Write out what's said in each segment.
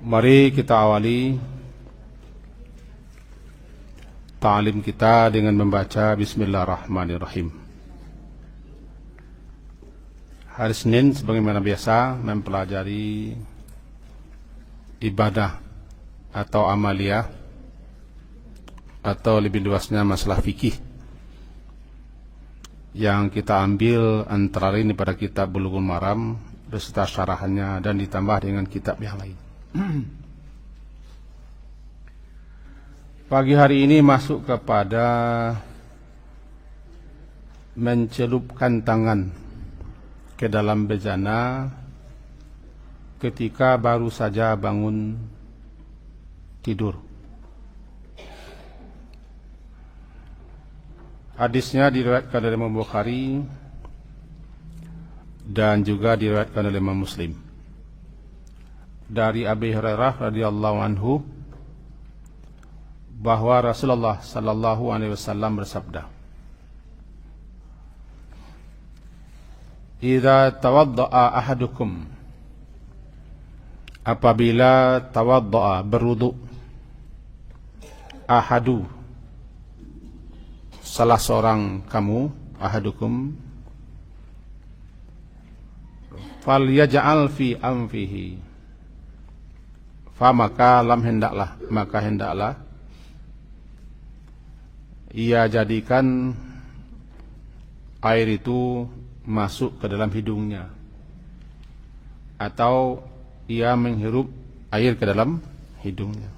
Mari kita awali ta'lim kita dengan membaca Bismillahirrahmanirrahim. Hari Senin sebagaimana biasa mempelajari ibadah atau amaliyah, atau lebih luasnya masalah fikih yang kita ambil antara lain pada kitab Bulughul Maram beserta syarahannya dan ditambah dengan kitab yang lain. Pagi hari ini masuk kepada mencelupkan tangan ke dalam bejana ketika baru saja bangun tidur. Hadisnya diriwayatkan oleh Imam Bukhari dan juga diriwayatkan oleh Imam Muslim dari Abi Hurairah radhiyallahu anhu bahwa Rasulullah sallallahu alaihi wasallam bersabda, "Idza tawaddaa ahadukum," apabila tawaddaa berwudu, ahadu salah seorang kamu, ahadukum, falyaj'al fi anfihi, maka hendaklah ia jadikan air itu masuk ke dalam hidungnya, atau ia menghirup air ke dalam hidungnya.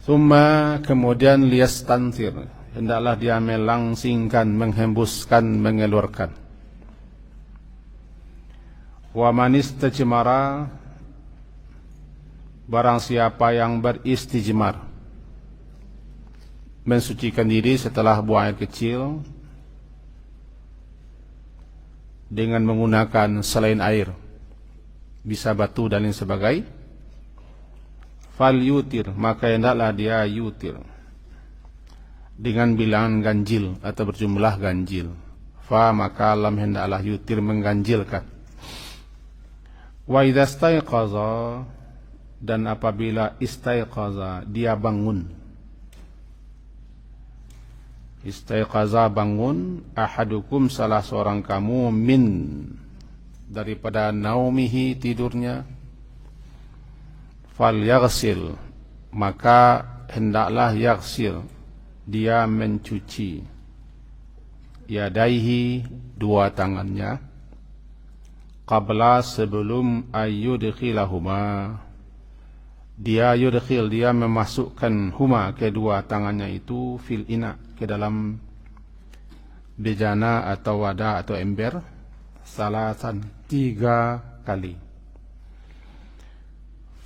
Summa, kemudian liyastansir, hendaklah dia melangsingkan, menghembuskan, mengeluarkan. Wa man istajmara, barang siapa yang beristijmar, mensucikan diri setelah buang air kecil dengan menggunakan selain air, bisa batu dan lain sebagainya, fal yutir, maka hendaklah dia yutir dengan bilangan ganjil atau berjumlah ganjil. Maka lam hendaklah yutir mengganjilkan. Wa idza istayqaza, dan apabila istayqaza dia bangun, istayqaza bangun, ahadukum salah seorang kamu, min daripada naumihi tidurnya, fal yaghsil, maka hendaklah yaghsil dia mencuci, yadaihi dua tangannya, qabla sebelum ayyudkhilahuma, dia yudkhil dia memasukkan huma kedua tangannya itu fil ina ke dalam bejana atau wadah atau ember, salasan 3 kali.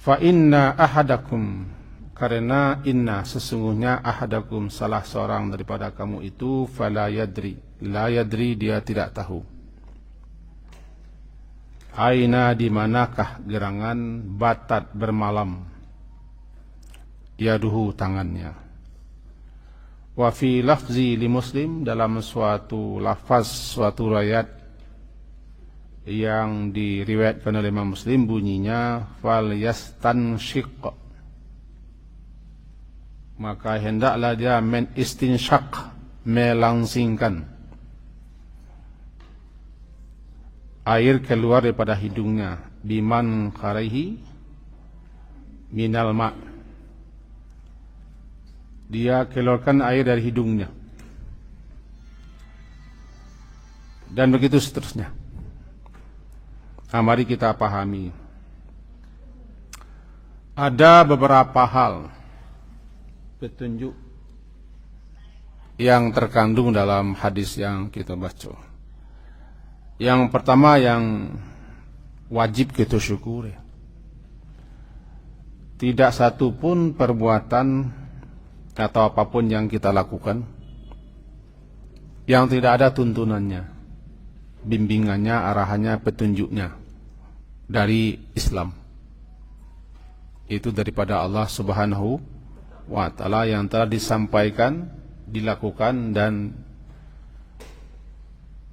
Fa inna ahadakum, karena inna sesungguhnya ahadakum salah seorang daripada kamu itu, fala yadri, la yadri dia tidak tahu, aina di manakah gerangan, batat bermalam, yaduhu tangannya. Wa fi lafzi li Muslim, dalam suatu lafaz, suatu riwayat yang diriwayatkan oleh Imam Muslim bunyinya, fal yastanshiq, maka hendaklah dia menistinsyaq, melangsingkan air keluar daripada hidungnya, biman kharaihi minal ma', dia keluarkan air dari hidungnya, dan begitu seterusnya. Mari kita pahami, ada beberapa hal petunjuk yang terkandung dalam hadis yang kita baca. Yang pertama yang wajib kita syukuri, tidak satu pun perbuatan atau apapun yang kita lakukan yang tidak ada tuntunannya, bimbingannya, arahannya, petunjuknya dari Islam. Itu daripada Allah Subhanahu wa ta'ala yang telah disampaikan, dilakukan dan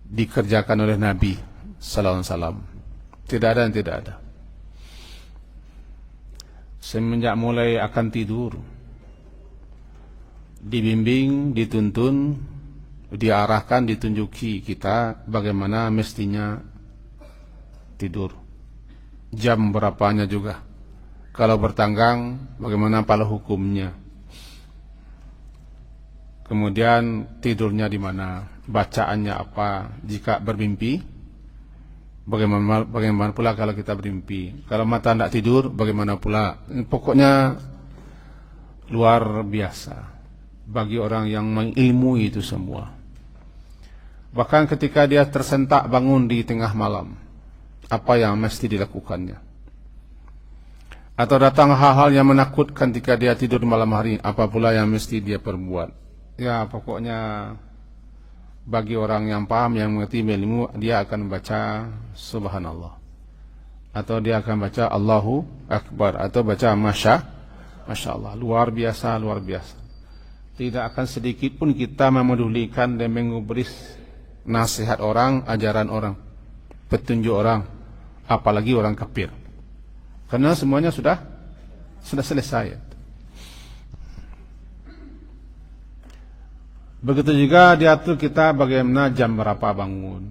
dikerjakan oleh Nabi sallallahu alaihi wasallam. Tidak ada yang tidak ada. semenjak mulai akan tidur, dibimbing, dituntun, diarahkan, ditunjuki kita bagaimana mestinya tidur, jam berapanya juga, kalau bertanggang bagaimana pala hukumnya, kemudian tidurnya di mana, bacaannya apa, jika bermimpi bagaimana pula kalau kita bermimpi, kalau mata tidak tidur bagaimana pula. Pokoknya luar biasa bagi orang yang mengilmui itu semua. Bahkan ketika dia tersentak bangun di tengah malam, apa yang mesti dilakukannya, atau datang hal-hal yang menakutkan ketika dia tidur malam hari, apa pula yang mesti dia perbuat. Ya, pokoknya bagi orang yang paham, yang mengerti ilmu, dia akan baca subhanallah, atau dia akan baca Allahu Akbar, atau baca Masya Allah. Luar biasa, luar biasa. Tidak akan sedikit pun kita memedulikan dan mengubris nasihat orang, ajaran orang, petunjuk orang, apalagi orang kafir, karena semuanya sudah selesai. Begitu juga diatur kita bagaimana jam berapa bangun.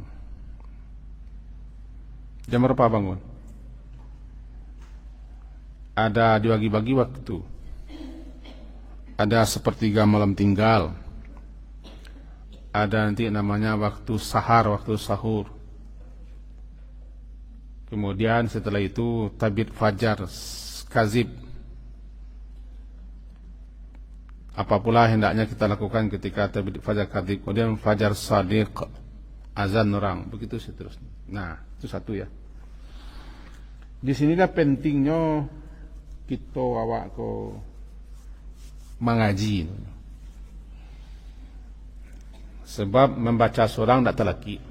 Jam berapa bangun? Ada dibagi-bagi waktu. Ada sepertiga malam tinggal. Ada nanti namanya waktu sahar, waktu sahur. Kemudian setelah itu tabit fajar kazib. Apa pula hendaknya kita lakukan ketika terbit fajar kadzib, kemudian fajar shadiq, azan orang, begitu seterusnya. Nah, itu satu ya. Di sinilah pentingnya kita awak ko mengaji. Sebab membaca seorang tidak terlaki.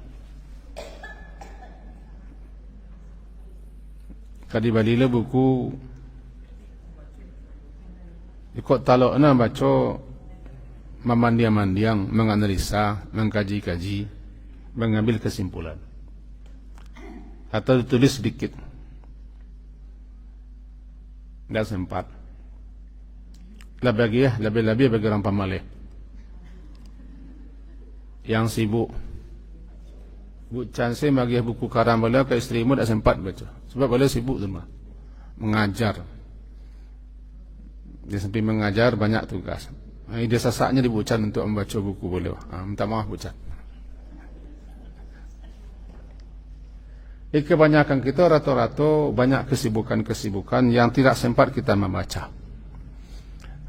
Kadi balila buku ikut talok na baca memandiang-mandiang, menganalisa, mengkaji-kaji, mengambil kesimpulan, atau ditulis sedikit. Tidak sempat. Lebih-lebih bagi orang pamalih yang sibuk. Bu Chansi bagi buku karam beliau ke istrimu tidak sempat baca, sebab beliau sibuk semua mengajar. Dia sampai mengajar banyak tugas. Dia sesaknya di Bucan untuk membaca buku beliau. Minta maaf Bucan. Kebanyakan kita rata-rata banyak kesibukan-kesibukan yang tidak sempat kita membaca.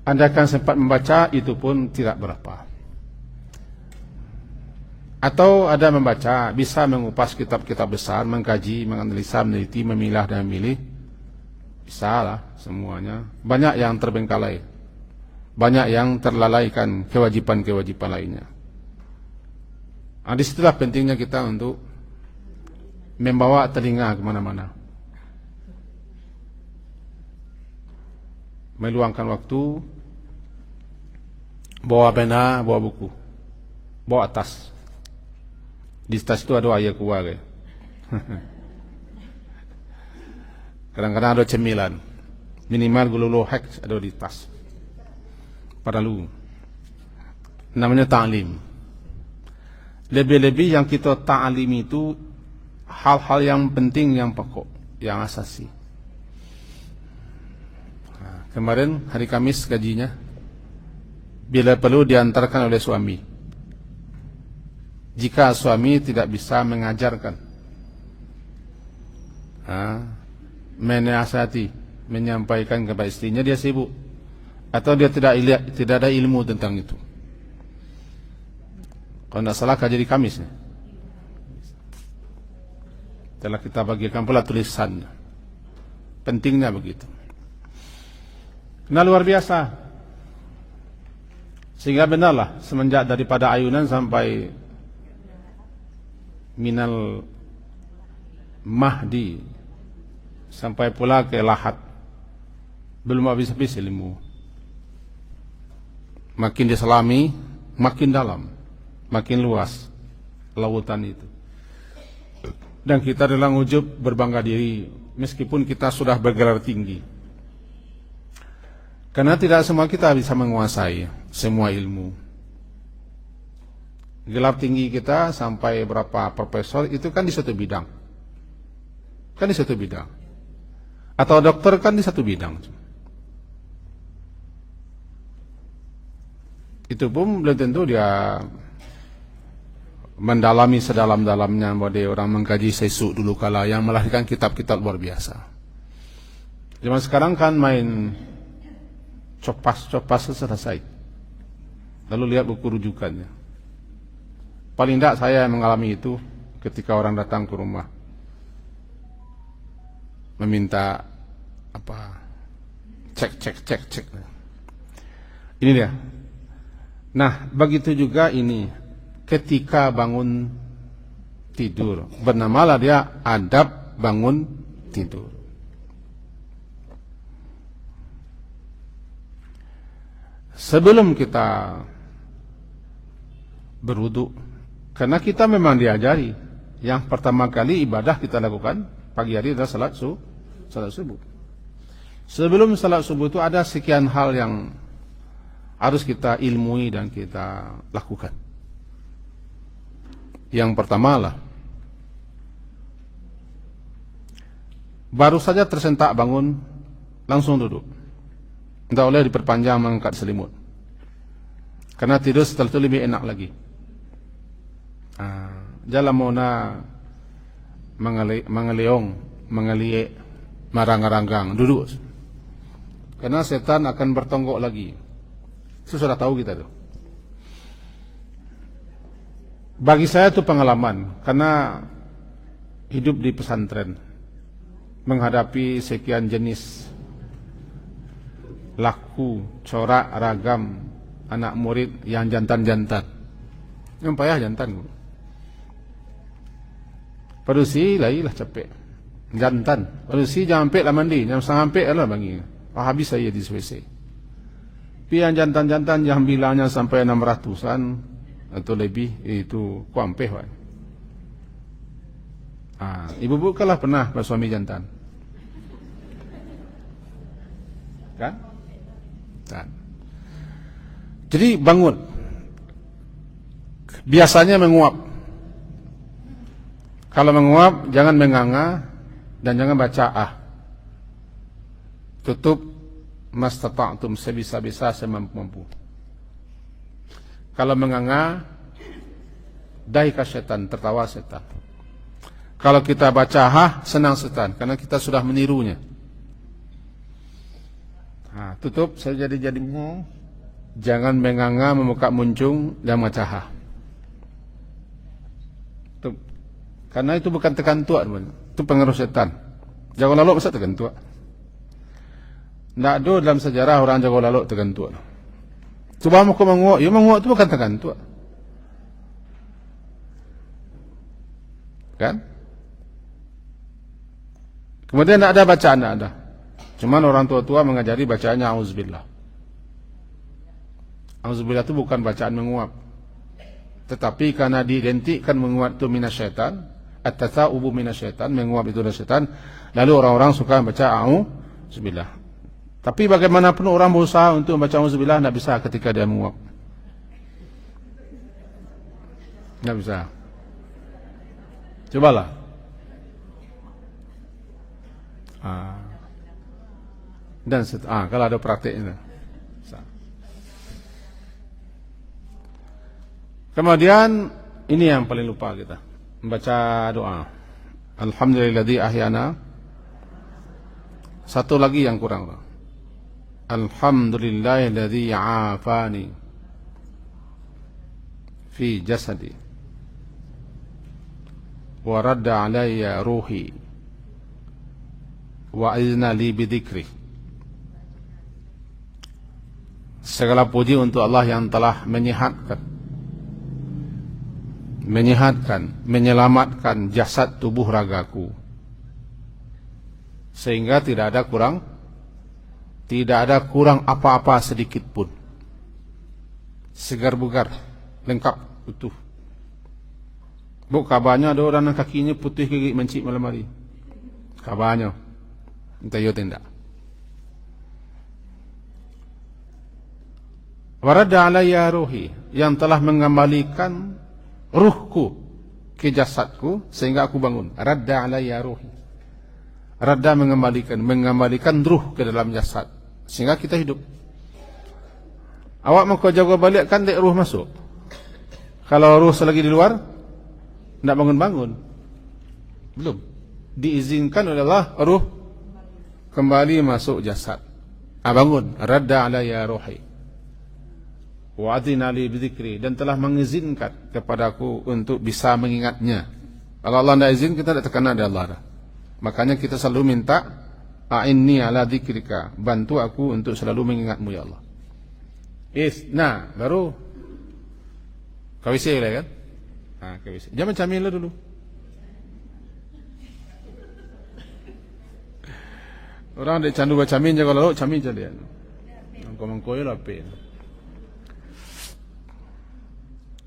Andaikan sempat membaca, itu pun tidak berapa. Atau ada membaca, bisa mengupas kitab-kitab besar, mengkaji, menganalisa, meneliti, memilah dan memilih. Bisa lah semuanya. Banyak yang terbengkalai, banyak yang terlalaikan kewajiban-kewajiban lainnya. Disitulah pentingnya kita untuk membawa telinga kemana-mana, meluangkan waktu, bawa pena, bawa buku, bawa tas. Di tas itu ada ayat keluar. Kadang-kadang ada cemilan, minimal gululu hek ada di tas. Perlu. Namanya ta'lim. Lebih-lebih yang kita ta'lim itu hal-hal yang penting, yang pokok, yang asasi. Kemarin hari Kamis gajinya, bila perlu diantarkan oleh suami. Jika suami tidak bisa mengajarkan, menasihati, menyampaikan kepada istrinya, dia sibuk atau dia tidak ada ilmu tentang itu. Kalau tidak salah kaji di Kamis ya. Telah kita bagikan pula tulisannya. Pentingnya begitu. Nah, luar biasa. Sehingga benarlah semenjak daripada ayunan sampai minal mahdi, sampai pula ke lahat, belum habis-habis ilmu. Makin diselami, makin dalam, makin luas lautan itu. Dan kita dalam ujub berbangga diri, meskipun kita sudah bergelar tinggi. Karena tidak semua kita bisa menguasai semua ilmu. Gelar tinggi kita sampai berapa profesor itu kan di satu bidang. Kan di satu bidang. Atau dokter kan di satu bidang. Itu pun belum tentu dia mendalami sedalam-dalamnya bahwa dia orang mengkaji sesuk dulu kala yang melahirkan kitab-kitab luar biasa. Zaman sekarang kan main copas selesai. Lalu lihat buku rujukannya. Paling tidak saya mengalami itu ketika orang datang ke rumah meminta cek. Ini dia. Nah, begitu juga ini ketika bangun tidur. Bernamalah dia adab bangun tidur. Sebelum kita berwudu, karena kita memang diajari yang pertama kali ibadah kita lakukan pagi hari adalah salat subuh. Sebelum salat subuh itu ada sekian hal yang harus kita ilmui dan kita lakukan. Yang pertama lah, baru saja tersentak bangun langsung duduk. Tidak boleh diperpanjang mengangkat selimut. Karena tidur setelah itu lebih enak lagi. Jangan mona mengeliong, mengeliek, marang-ranggang, duduk. Karena setan akan bertonggok lagi. Itu sudah tahu kita tuh. Bagi saya itu pengalaman, karena hidup di pesantren, menghadapi sekian jenis laku, corak, ragam anak murid yang jantan-jantan. Yang payah jantan. Padusi lah capek. Jantan. Padusi jangan sampai lah mandi, jangan sampai lah bangi. Habis saya di WC. Tapi yang jantan-jantan yang bilangnya sampai 600-an atau lebih itu kuampeh. Ibu-ibu kalah pernah bersuami jantan. Kan? Jadi bangun. Biasanya menguap. Kalau menguap jangan menganga dan jangan baca Tutup mastata'tum sebisa-bisa semampu-mampu. Kalau menganga daika setan, tertawa setan. Kalau kita baca senang setan karena kita sudah menirunya. Tutup saya jadi jangan menganga memuka muncung dan macaha. Karena itu bukan tekan tua, itu pengaruh setan. Jago lalu masa tekan tua. Tidak ada dalam sejarah orang jago lalu tekan tua. Coba mau menguak, menguak itu bukan tekan tua. Kan? Kemudian tidak ada bacaan, tidak ada. Cuman orang tua-tua mengajari bacaannya auzubillah. Auzubillah itu bukan bacaan menguap. Tetapi karena diidentikan menguap itu minasyaitan, at-tatsa'ubu minasyaitan, menguap itu dari setan, lalu orang-orang suka baca auzubillah. Tapi bagaimanapun orang berusaha untuk membaca auzubillah tidak bisa ketika dia menguap. Tidak bisa. Cobalah. Dan kalau ada prakteknya. Kemudian ini yang paling lupa kita, membaca doa. Alhamdulilladzi ahyana. Satu lagi yang kurang. Alhamdulillahilladzi afani fi jasadi wa radda alayya ruhi wa izna li bidzikri. Segala puji untuk Allah yang telah menyehatkan, menyelamatkan jasad tubuh ragaku, sehingga tidak ada kurang apa-apa sedikit pun. Segar bugar, lengkap, utuh. Kabarnya ada orang yang kakinya putih gigi mencik malam hari. Kabarnya, entah yo tidak. Waradda alayya ruhi, yang telah mengembalikan ruhku ke jasadku sehingga aku bangun. Radda alayya ruhi. Radda mengembalikan ruh ke dalam jasad sehingga kita hidup. Awak mau kau jaga balik kan dek ruh masuk. Kalau ruh selagi di luar, tidak bangun-bangun. Belum. Diizinkan oleh Allah ruh kembali masuk jasad. Bangun. Radda alayya ruhi. Wa adina li bidzikri, dan telah mengizinkan kepadaku untuk bisa mengingatnya. Kalau Allah tidak izin, kita tidak terkena dari Allah. Makanya kita selalu minta, a'inni ala dzikrika, bantu aku untuk selalu mengingatmu ya Allah. Nah, baru KWC lah kan? KWC. Jangan camil dulu. Orang ada candu baca camin jaga lalu camin jadi. Kau mengkoy lah pe.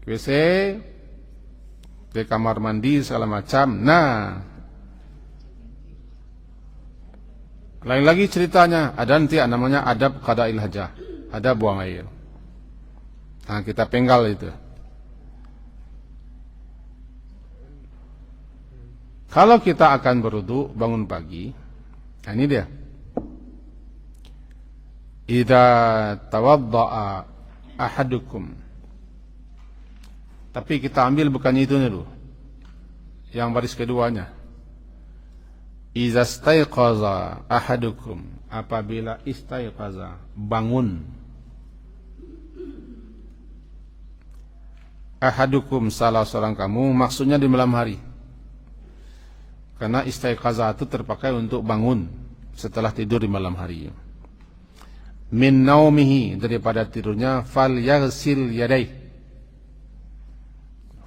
WC, di kamar mandi segala macam. Nah, lain lagi ceritanya. Ada nanti namanya adab qada'il hajah, adab buang air. Nah, kita penggal itu. Kalau kita akan berwudu bangun pagi, nah ini dia. Idza tawadda'a ahadukum. Tapi kita ambil bukannya itu dulu. Yang baris keduanya. Idza staiqaza ahadukum, apabila istaiqaza, bangun. Ahadukum, salah seorang kamu, maksudnya di malam hari. Karena istaiqaza itu terpakai untuk bangun setelah tidur di malam hari. Min naumihi, daripada tidurnya, fal yaghsil yadayhi.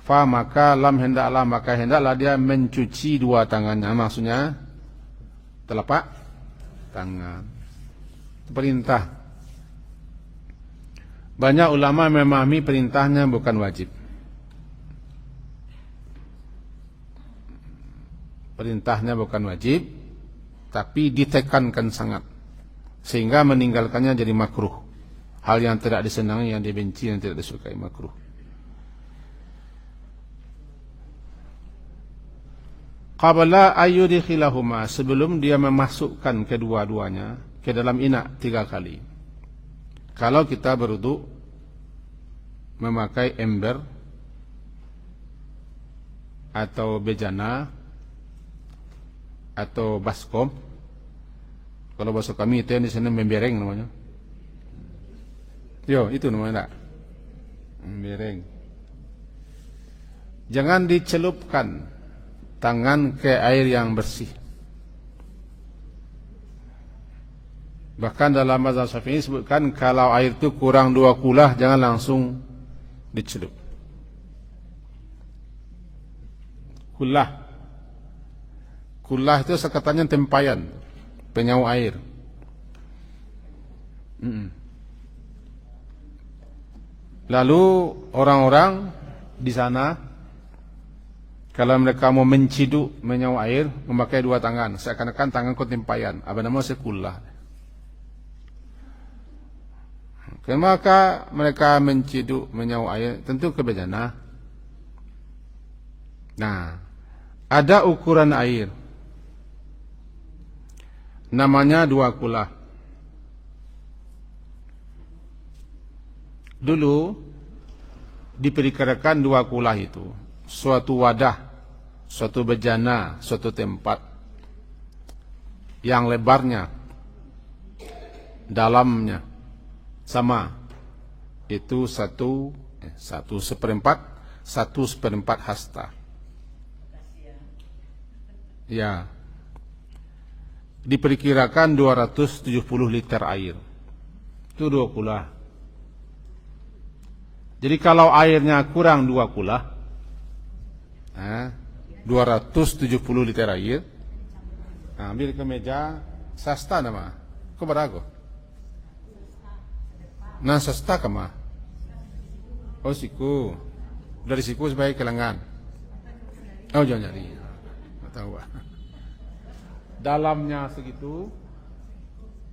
Fa maka lam hendaklah dia mencuci dua tangannya, maksudnya telapak tangan. Perintah. Banyak ulama memahami perintahnya bukan wajib. Perintahnya bukan wajib, tapi ditekankan sangat, sehingga meninggalkannya jadi makruh. Hal yang tidak disenangi, yang dibenci, yang tidak disukai, makruh. Qabla ayyudkhilahuma, sebelum dia memasukkan kedua-duanya ke dalam inak 3 kali. Kalau kita berwudu memakai ember atau bejana atau baskom, kalau bahasa kami itu yang di sana membereng namanya. Yo, itu namanya tak? Membereng. Jangan dicelupkan tangan ke air yang bersih. Bahkan dalam mazhab Syafi'i disebutkan kalau air itu kurang 2 kulah jangan langsung dicelup. Kulah itu sekatanya tempayan, penyau air. Lalu orang-orang di sana kalau mereka mau menciduk menyau air memakai 2 tangan, seakan-akan tanganku tempayan. Apa nama sekulah. Maka mereka menciduk menyau air tentu ke bejana. Nah, ada ukuran air. Namanya 2 kulah. Dulu diperkirakan 2 kulah itu suatu wadah, suatu bejana, suatu tempat yang lebarnya, dalamnya sama, itu 1/4 hasta. Ya, diperkirakan 270 liter air. Itu 2 kulah. Jadi kalau airnya kurang 2 kulah, 270 liter air, ambil ke meja sasta nama. Kau berago? Nah sasta kama? Oh siku. Dari siku sebagai kelengan. Oh jangan nyari. Tak tahu. Dalamnya segitu,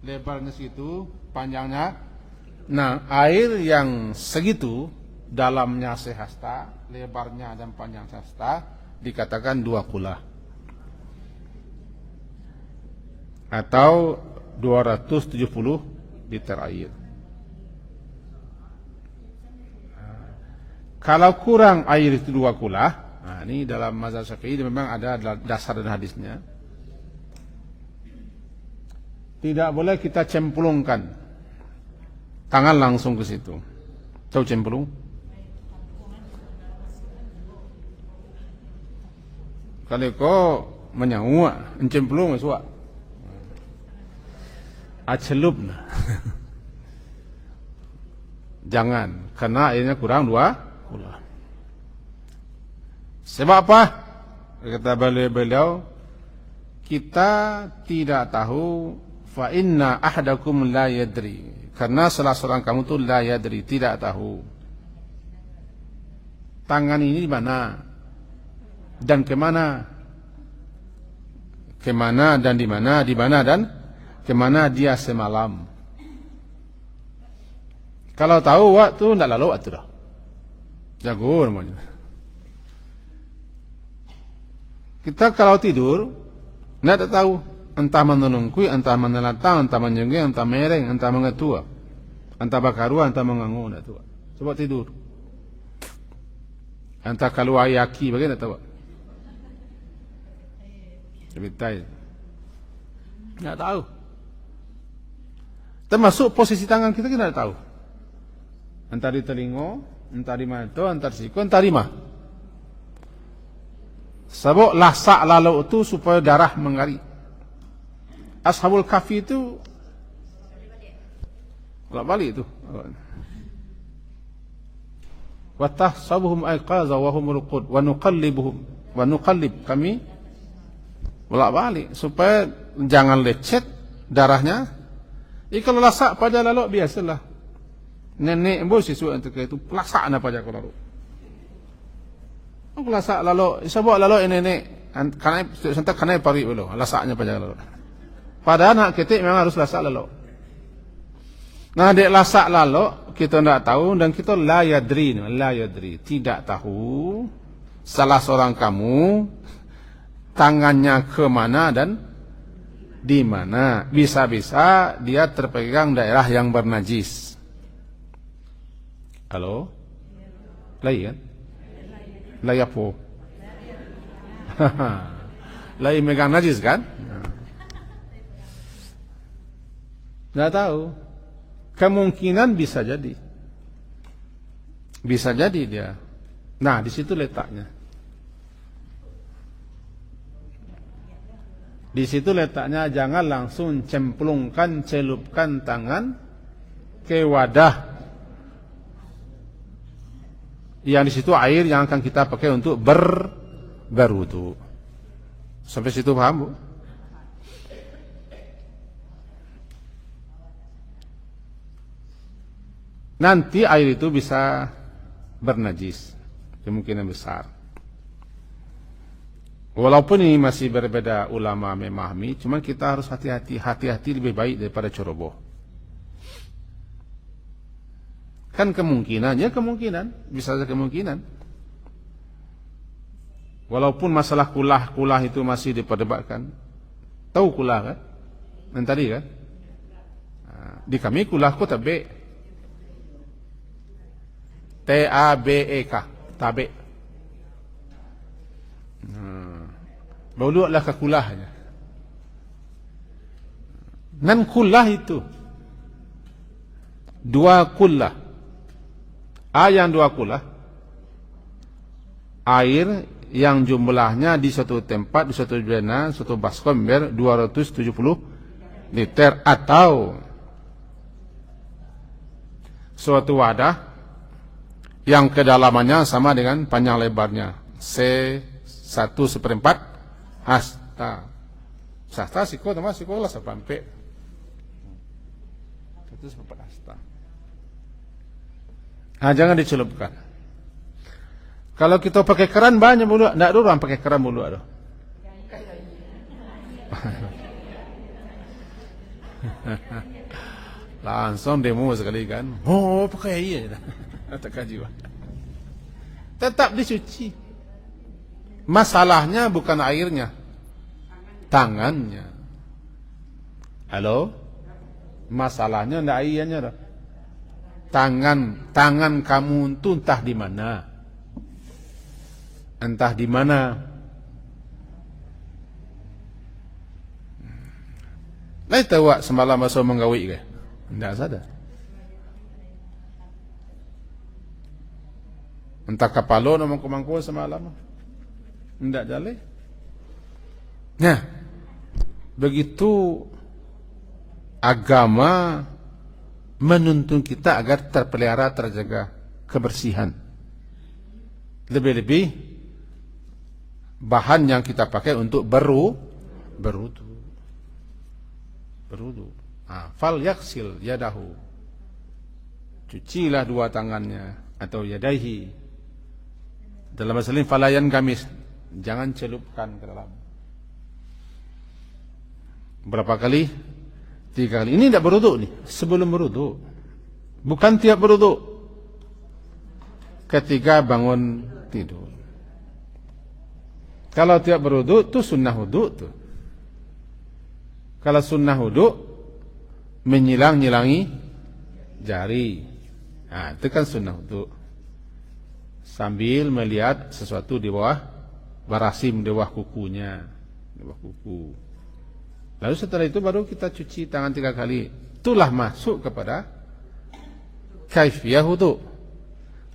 lebarnya segitu, panjangnya Nah, air yang segitu, dalamnya sehasta, lebarnya dan panjang sehasta, dikatakan 2 kula. Atau 270 liter air. Kalau kurang air itu 2 kula, nah ini dalam mazhab Syafi'i memang ada dasar dan hadisnya. Tidak boleh kita cemplungkan tangan langsung ke situ. Tahu cemplung? Kalau kau menyawa, encemplung suak. Acelup. Jangan, karena airnya kurang 2 kula. Sebab apa? Kata beliau, kita tidak tahu, fa inna ahadakum la yadri. Karena salah seorang kamu tu la yadri, tidak tahu. Tangan ini di mana dan kemana? Kemana dan di mana dan kemana dia semalam. Kalau tahu waktu tidak lalu waktu dah. Jago namanya. Kita kalau tidur tidak tahu, entah menelungkui, entah menelatang, entah menjengkel, entah mereng, entah mengetua, entah bakarua, entah mengangu, tidak tahu. Coba tidur. Entah kalau ayaki, bagaimana tahu? Cebitai. Tidak tahu. Termasuk posisi tangan kita tidak tahu. Entah di telinga, entah di mata, entah di siku, entah di mana. Sebab lasak lalu itu supaya darah mengalir. Ashabul Kahfi itu balik itu. Wa tahsabuhum aiqaza wa hum ruqud wa nuqallib kami balik supaya jangan lecet darahnya. Kalau lasak pada lalu biasalah. Nenek bos sesuatu untuk itu lasak na pada kalau lalu. Aku lasak lalu, sebab lalu nenek karena sentak karena pari belum lasaknya pada lalu. Padahal nak ketik memang harus lasak lalu. Nah, dek lasak lalu kita tidak tahu dan kita la yadri, tidak tahu salah seorang kamu tangannya ke mana dan di mana. Bisa-bisa dia terpegang daerah yang bernajis. Halo? Lai kan? Lai apa? Lai megang najis kan? Tidak tahu. Kemungkinan bisa jadi. Bisa jadi dia. Nah, di situ letaknya. Di situ letaknya, jangan langsung cemplungkan, celupkan tangan ke wadah yang di situ air yang akan kita pakai untuk berwudu. Sampai situ paham, Bu? Nanti air itu bisa bernajis, kemungkinan besar. Walaupun ini masih berbeda ulama memahami, cuman kita harus hati-hati lebih baik daripada ceroboh. Kan kemungkinannya bisa saja kemungkinan. Walaupun masalah kulah itu masih diperdebatkan. Tahu kulah kan? Yang tadi kan? Di kami kulah kota B. T-A-B-E-K. Tabe. Baululah ke kulahnya. Nan kulah itu 2 kulah. Yang 2 kulah air yang jumlahnya di satu tempat, di satu bena, satu baskom 270 liter atau suatu wadah yang kedalamannya sama dengan panjang lebarnya C1/4 hasta. Hasta siko sama siko lah sampai 1/4 hasta. Nah, jangan dicelupkan. Kalau kita pakai keran banyak bulu, tidak dulu orang pakai keran bulu ada. Langsung demo sekali kan. Oh, pakai air. Tak kaji. Tetap dicuci. Masalahnya bukan airnya, tangannya. Halo? Masalahnya enggak airnya dah. Tangan kamu itu entah di mana. Entah di mana. Lai tahu semalam masuk menggawi ke? Enggak sadar. Entah kapalo nama kumangku semalam. Enggak jale. Nah, begitu agama menuntun kita agar terpelihara, terjaga kebersihan. Lebih-lebih bahan yang kita pakai untuk berwudu. Fal yaksil yadahu. Cucilah dua tangannya atau yadaihi. Dalam bahasa lain falayan gamis. Jangan celupkan ke dalam. Berapa kali? 3 kali. Ini tidak berwudu nih. Sebelum berwudu. Bukan tiap berwudu. Ketika bangun tidur. Kalau tiap berwudu itu sunnah wudu tuh. Kalau sunnah wudu menyilang-nyilangi jari. Nah, itu kan sunnah wudu. Sambil melihat sesuatu di bawah barasim, di bawah kukunya, di bawah kuku. Lalu setelah itu baru kita cuci tangan 3 kali. Itulah masuk kepada kaifiyah wudu.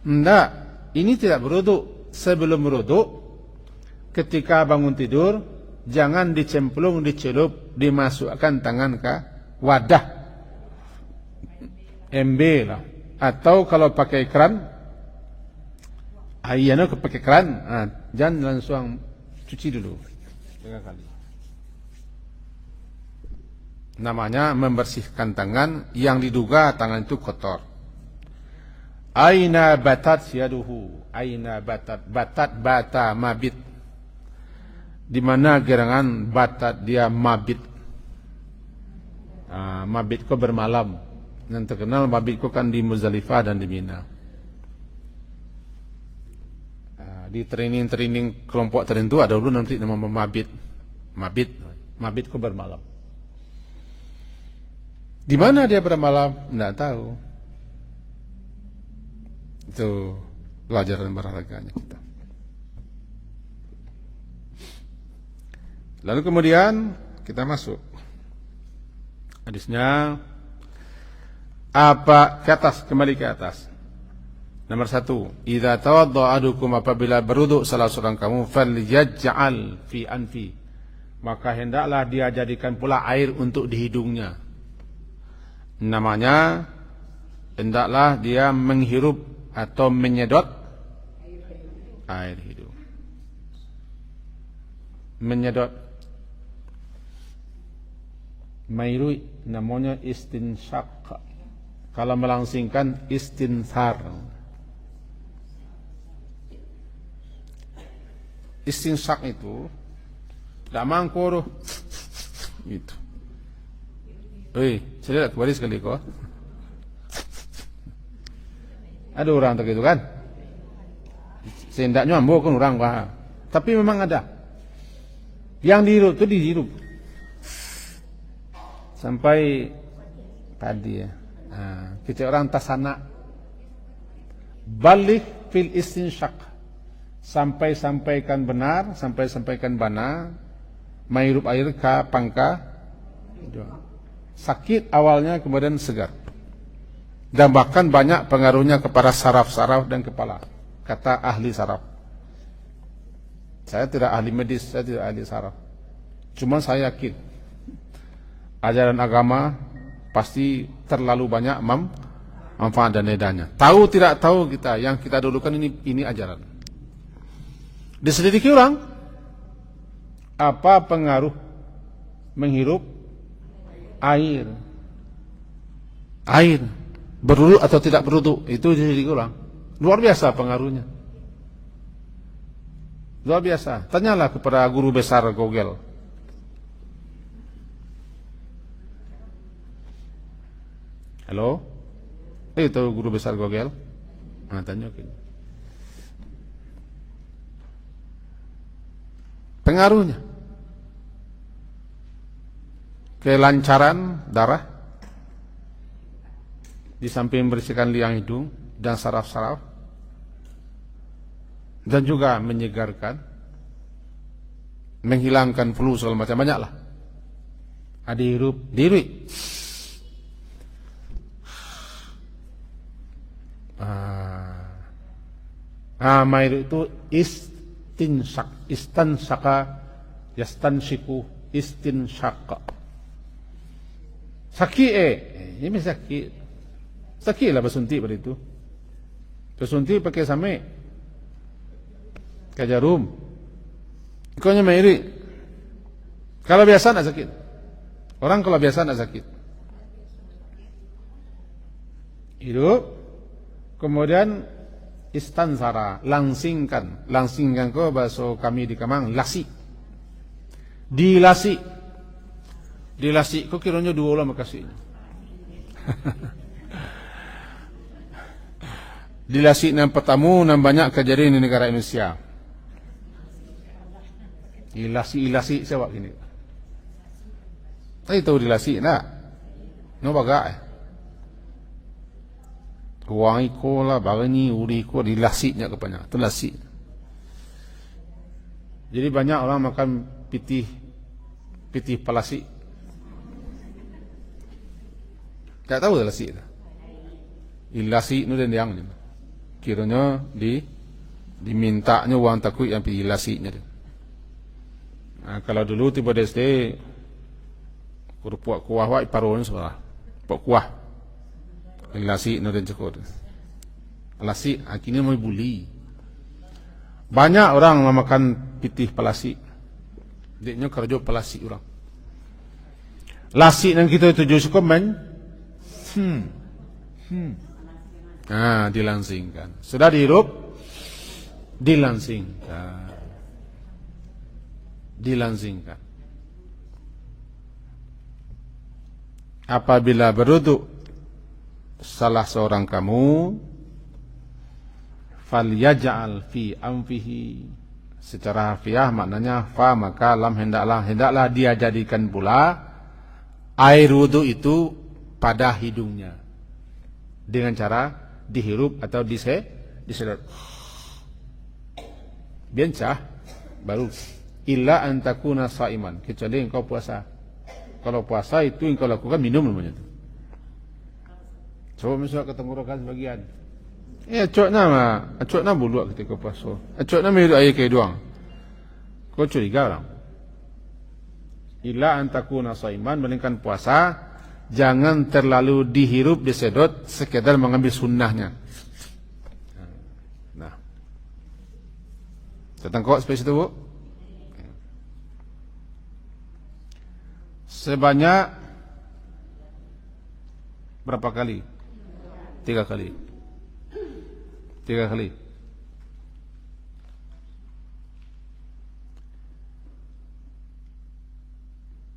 Enggak, ini tidak berwudu. Sebelum berwudu, ketika bangun tidur, jangan dicemplung, dicelup, dimasukkan tangan ke wadah MB lah. Atau kalau pakai keran, airnya pakai keran, jangan langsung cuci dulu 3 kali. Namanya membersihkan tangan yang diduga tangan itu kotor. Aina batat yaduhu, aina batat bata mabit. Di mana gerangan batat dia mabit. Mabit ko bermalam. Yang terkenal mabit ko kan di Muzdalifah dan di Mina. Di training kelompok tertentu ada dulu nanti nama mabit. Mabit ko bermalam. Di mana dia bermalam? Tidak tahu. Itu pelajaran berharganya kita. Lalu kemudian kita masuk hadisnya apa ke atas, kembali ke atas. Nomor 1, idza tawadda ahadukum, apabila berwudu salah seorang kamu, falyaj'al fi anfi, maka hendaklah dia jadikan pula air untuk di hidungnya. Namanya hendaklah dia menghirup atau menyedot air hidung. Menyedot. Mairui namanya istinsyaq. Kalau melangsingkan istinthar. Istinsyaq itu tidak mangkor gitu. Saya lihat kembali sekali kok. Ada orang begitu kan? Sendaknya ambo kan orang paham. Tapi memang ada. Yang dihirup itu dihirup. Sampai tadi ya. Kita orang tasana. Balik fil istinsyaq. Sampaikan benar, sampaikan benar. Menghirup air ke pangka. Sakit awalnya kemudian segar. Dan bahkan banyak pengaruhnya kepada saraf-saraf dan kepala. Kata ahli saraf. Saya tidak ahli medis, saya tidak ahli saraf. Cuma saya yakin ajaran agama pasti terlalu banyak manfaat dan edanya. Tahu tidak tahu kita, yang kita dulukan ini ajaran. Diselidiki orang, apa pengaruh menghirup air berwudu atau tidak berwudu, itu diselidiki orang. Luar biasa pengaruhnya. Luar biasa. Tanyalah kepada guru besar Google. Halo? Itu guru besar Google? Tanya ke. Pengaruhnya. Kelancaran darah. Di samping membersihkan liang hidung dan saraf-saraf. Dan juga menyegarkan. Menghilangkan flu segala macam, banyak lah. Ada hirup, diri. Mairu itu istansaka, yastansiku, istinsaka. Sakit ini sakit. Sakit lah bersuntik pada itu. Bersuntik pakai same. Ke jarum. Ikutnya mairi. Kalau biasa tak sakit. Orang kalau biasa tak sakit. Hidup. Kemudian istansara, langsingkan. Langsingkan ko bahasa kami di Kamang, lasi. Dilasi. Dilasi ko kiranya 2 ulang makasih. Dilasi yang pertama yang banyak kejadian di negara Indonesia. Ilasi siapa ini? Tapi tahu dilasi nak? No bagai. Uang iko lah, bagani, uri iko, dilasinya kebanyakan, terlasi. Jadi banyak orang makan pitih palasi. Tak tahu terlasi. Ilasi nu dan yang ni. Kiranya dimintanya uang takut yang pitih ilasinya. Kalau dulu tiba SD, kuah kuah iparon sebelah, kuah. Lasi no dan cukup. Lasi akhirnya mau buli. Banyak orang memakan pitih palasi. Deknya kerja palasi orang. Lasi yang kita tuju cukup men. Dilangsingkan. Sudah dihirup, dilangsingkan. Dilangsingkan. Apabila beruduk salah seorang kamu, falyaj'al fi anfihi, secara harfiah maknanya fa maka lam, hendaklah dia jadikan pula air wudu itu pada hidungnya dengan cara dihirup atau disedot. Biancah baru illa an takuna shaiman, kecuali engkau puasa. Kalau puasa itu engkau lakukan minum namanya itu. Coba misalnya ke tenggorokan sebagian. Acok nama buluak ketika puasa. Acok nama hidup air ke doang. Kau curiga orang. Illa antakuna shaiman, melainkan puasa jangan terlalu dihirup disedot sekedar mengambil sunnahnya. Nah. Tertangkap seperti itu, Bu? Sebanyak berapa kali? 3 kali. 3 kali.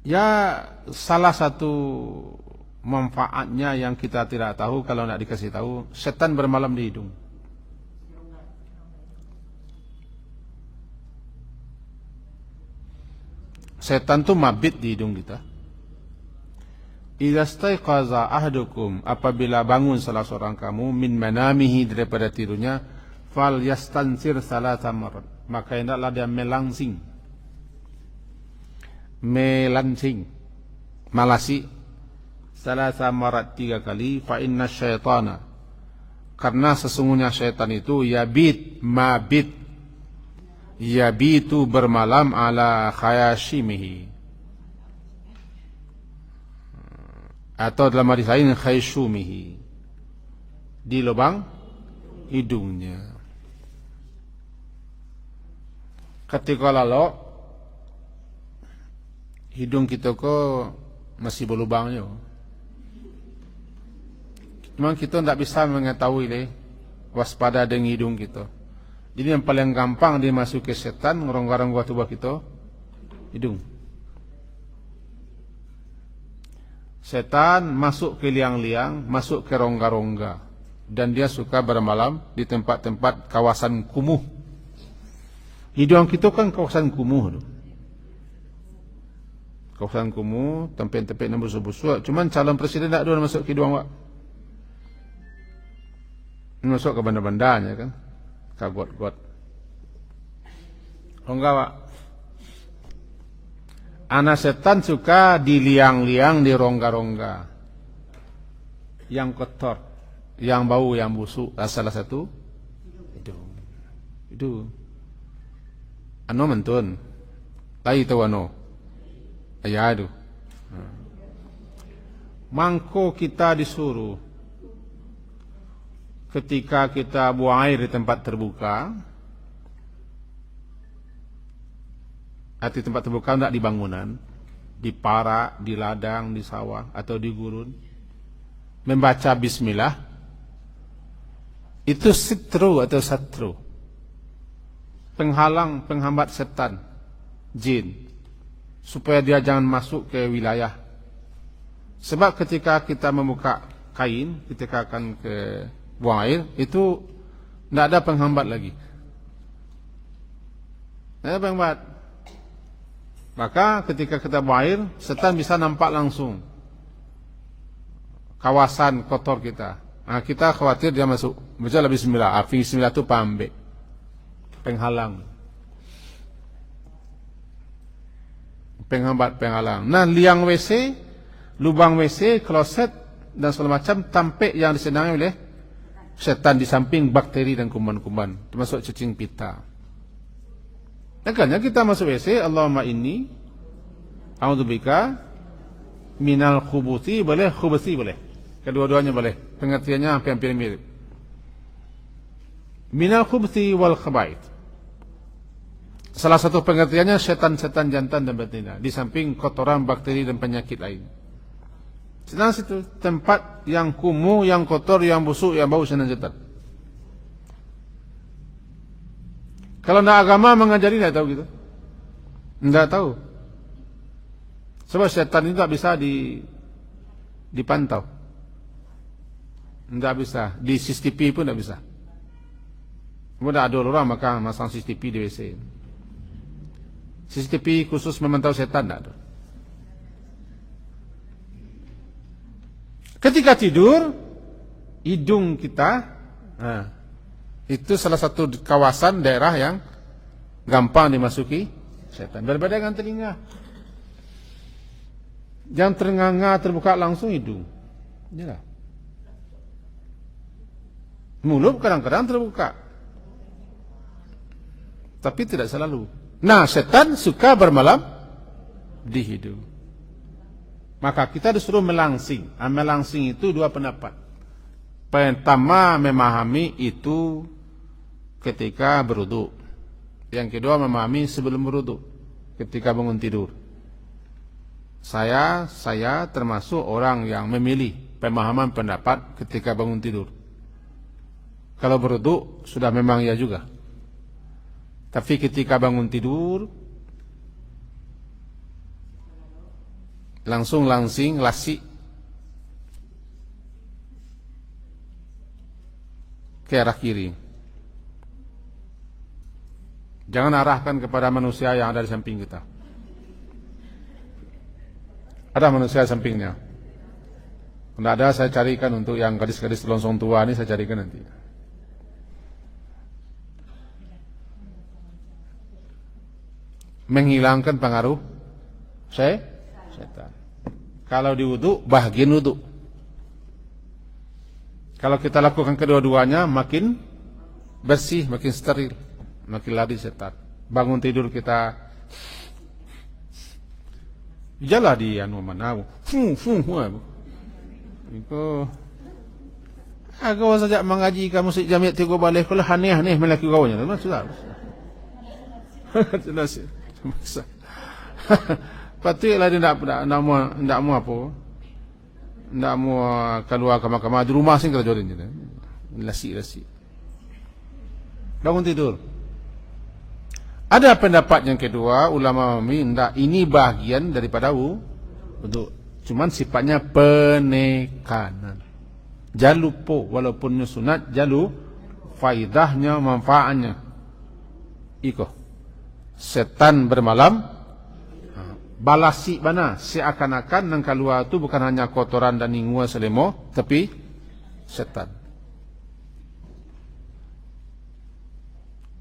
Ya, salah satu manfaatnya yang kita tidak tahu, kalau nak dikasih tahu, setan bermalam di hidung. Setan tu mabit di hidung kita. Idza staiqaza ahdukum, apabila bangun salah seorang kamu min manamihi, daripada tidurnya, fal yastansir salasa marat, maka hendaklah dia melansing, malasi salasa marat 3 kali. Fa inna syaitana, karena sesungguhnya syaitan itu yabitu bermalam ala khayashimihi, atau dalam hadis lain khaysumihi, di lubang hidungnya. Ketika lalu hidung kita kok masih berlubangnya, memang kita tidak bisa mengetahui waspada dengan hidung kita. Jadi yang paling gampang dia masuk ke setan, ngerong-ngerong tubuh kita, hidung. Setan masuk ke liang-liang, masuk ke rongga-rongga, dan dia suka bermalam di tempat-tempat kawasan kumuh. Hidung kita kan kawasan kumuh tu. Kawasan kumuh, tempat-tempat yang busuk-busuk. Cuman calon presiden tak ada masuk ke hidung awak. Masuk ke bandar-bandarnya kan, ke got-got. Rongga awak. Anak setan suka di liang-liang, di rongga-rongga yang kotor, yang bau, yang busuk. Salah satu itu ano mentun tahu itu ano ayah itu mangko kita disuruh ketika kita buang air di tempat terbuka, di tempat terbuka, tidak di bangunan, di parak, di ladang, di sawah, atau di gurun, membaca bismillah, itu sitru atau satru, penghalang, penghambat setan, jin, supaya dia jangan masuk ke wilayah. Sebab ketika kita membuka kain, ketika akan ke buang air, itu tidak ada penghambat lagi. Tidak ada penghambat. Maka ketika kita buang air, setan bisa nampak langsung kawasan kotor kita. Nah, kita khawatir dia masuk. Baca bismillah. Arti bismillah itu pambek, penghalang, penghambat, penghalang. Nah, liang WC, lubang WC, kloset dan segala macam tampek yang disenangi oleh setan di samping bakteri dan kuman-kuman, termasuk cacing pita. Makanya kita masuk WC, Allahumma inni a'udzubika minal khubuthi, boleh, khubuthi boleh. Kedua-duanya boleh. Pengertiannya hampir mirip. Minal khubuthi wal khaba'ith. Salah satu pengertiannya setan-setan jantan dan betina, di samping kotoran, bakteri dan penyakit lain. Senang situ tempat yang kumuh, yang kotor, yang busuk, yang bau senang setan. Kalau tidak agama mengajari, tidak tahu gitu. Tidak tahu. Sebab setan itu tidak bisa dipantau. Tidak bisa. Di CCTV pun tidak bisa. Kemudian ada orang maka masang CCTV di WC. CCTV khusus memantau setan tidak ada. Ketika tidur, hidung kita, itu salah satu kawasan daerah yang gampang dimasuki setan. Berbeda dengan telinga. Yang terengah-engah terbuka langsung hidung. Yalah. Mulut kadang-kadang terbuka, tapi tidak selalu. Nah, setan suka bermalam di hidung. Maka kita disuruh melangsing. Melangsing itu dua pendapat. Pertama, memahami itu ketika berwudu. Yang kedua, memahami sebelum berwudu, ketika bangun tidur. Saya termasuk orang yang memilih pemahaman pendapat ketika bangun tidur. Kalau berwudu sudah memang ya juga. Tapi ketika bangun tidur, langsung langsing, lasik ke arah kiri. Jangan arahkan kepada manusia yang ada di samping kita. Ada manusia di sampingnya. Tidak ada, saya carikan untuk yang gadis-gadis longsong tua ini, saya carikan nanti. Menghilangkan pengaruh setan. Kalau di wudu, bahagian wudu. Kalau kita lakukan kedua-duanya, makin bersih, makin steril, makin lari setan. Bangun tidur kita, jalan di anu mana, itu. Aku saja mengaji kamu si jamiat tiga balik kalau aneh-aneh melaki kaunya, sudah. Jelas. Patutlah dia tidak mau apa, tidak mau keluar ke mahkamah di rumah sih kerja dia, lasi. Bangun tidur. Ada pendapat yang kedua, ulama meminta ini bagian daripada wudu. Cuman sifatnya penekanan. Jangan lupa walaupun sunat, jangan faidahnya, manfaatnya. Iko. Setan bermalam balasi bana seakan-akan nang keluar tu bukan hanya kotoran dan ingua selemo, tapi setan.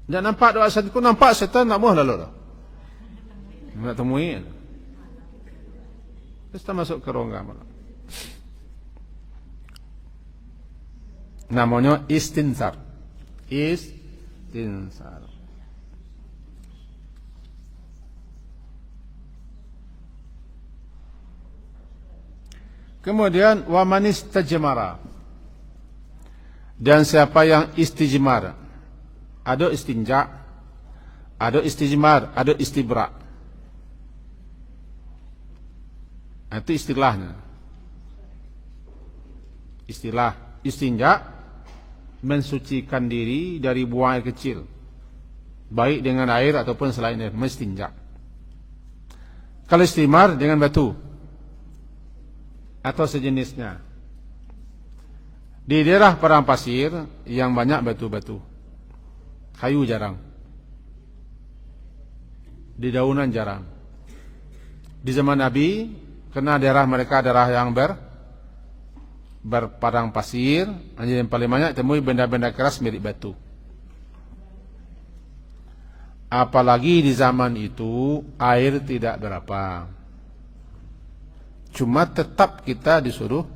Jangan nampak doa setan, kau nampak setan nak muah lalu dah. Nak temui. Kita masuk ke rongga malam. Namanya istinsar. Istinsar. Kemudian wa man istajmara. Dan siapa yang istijmar. Ada istinja, ada istijmar, ada istibra. Itu istilahnya. Istilah istinja, mensucikan diri dari buang air kecil, baik dengan air ataupun selain air, mestinja. Kalau istimar dengan batu atau sejenisnya. Di daerah padang pasir yang banyak batu-batu, kayu jarang, di daunan jarang. Di zaman Nabi, karena daerah mereka daerah yang berpadang pasir, hanya yang paling banyak temui benda-benda keras mirip batu. Apalagi di zaman itu air tidak berapa. Cuma tetap kita disuruh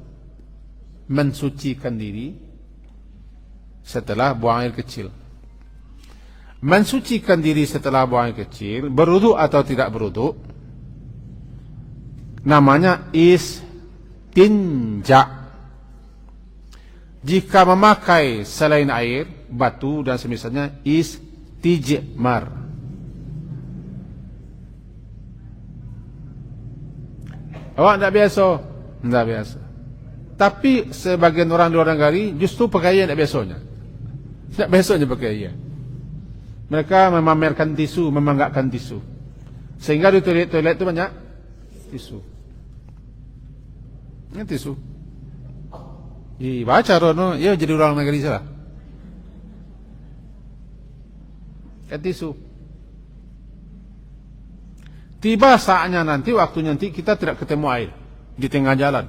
mensucikan diri setelah buang air kecil. Mensucikan diri setelah buang air kecil, berwudu atau tidak berwudu, namanya istinja. Jika memakai selain air, batu dan semisalnya, istijmar. Awak tidak biasa? Tidak biasa. Tapi sebagian orang di luar negeri justru pakaian tidak biasanya. Tidak biasanya pakaian. Mereka memamerkan tisu, memanggakkan tisu. Sehingga di toilet itu banyak tisu. Ini tisu. Baca rono, ya jadi orang negeri salah. Tisu. Tiba saatnya nanti, waktunya nanti kita tidak ketemu air di tengah jalan.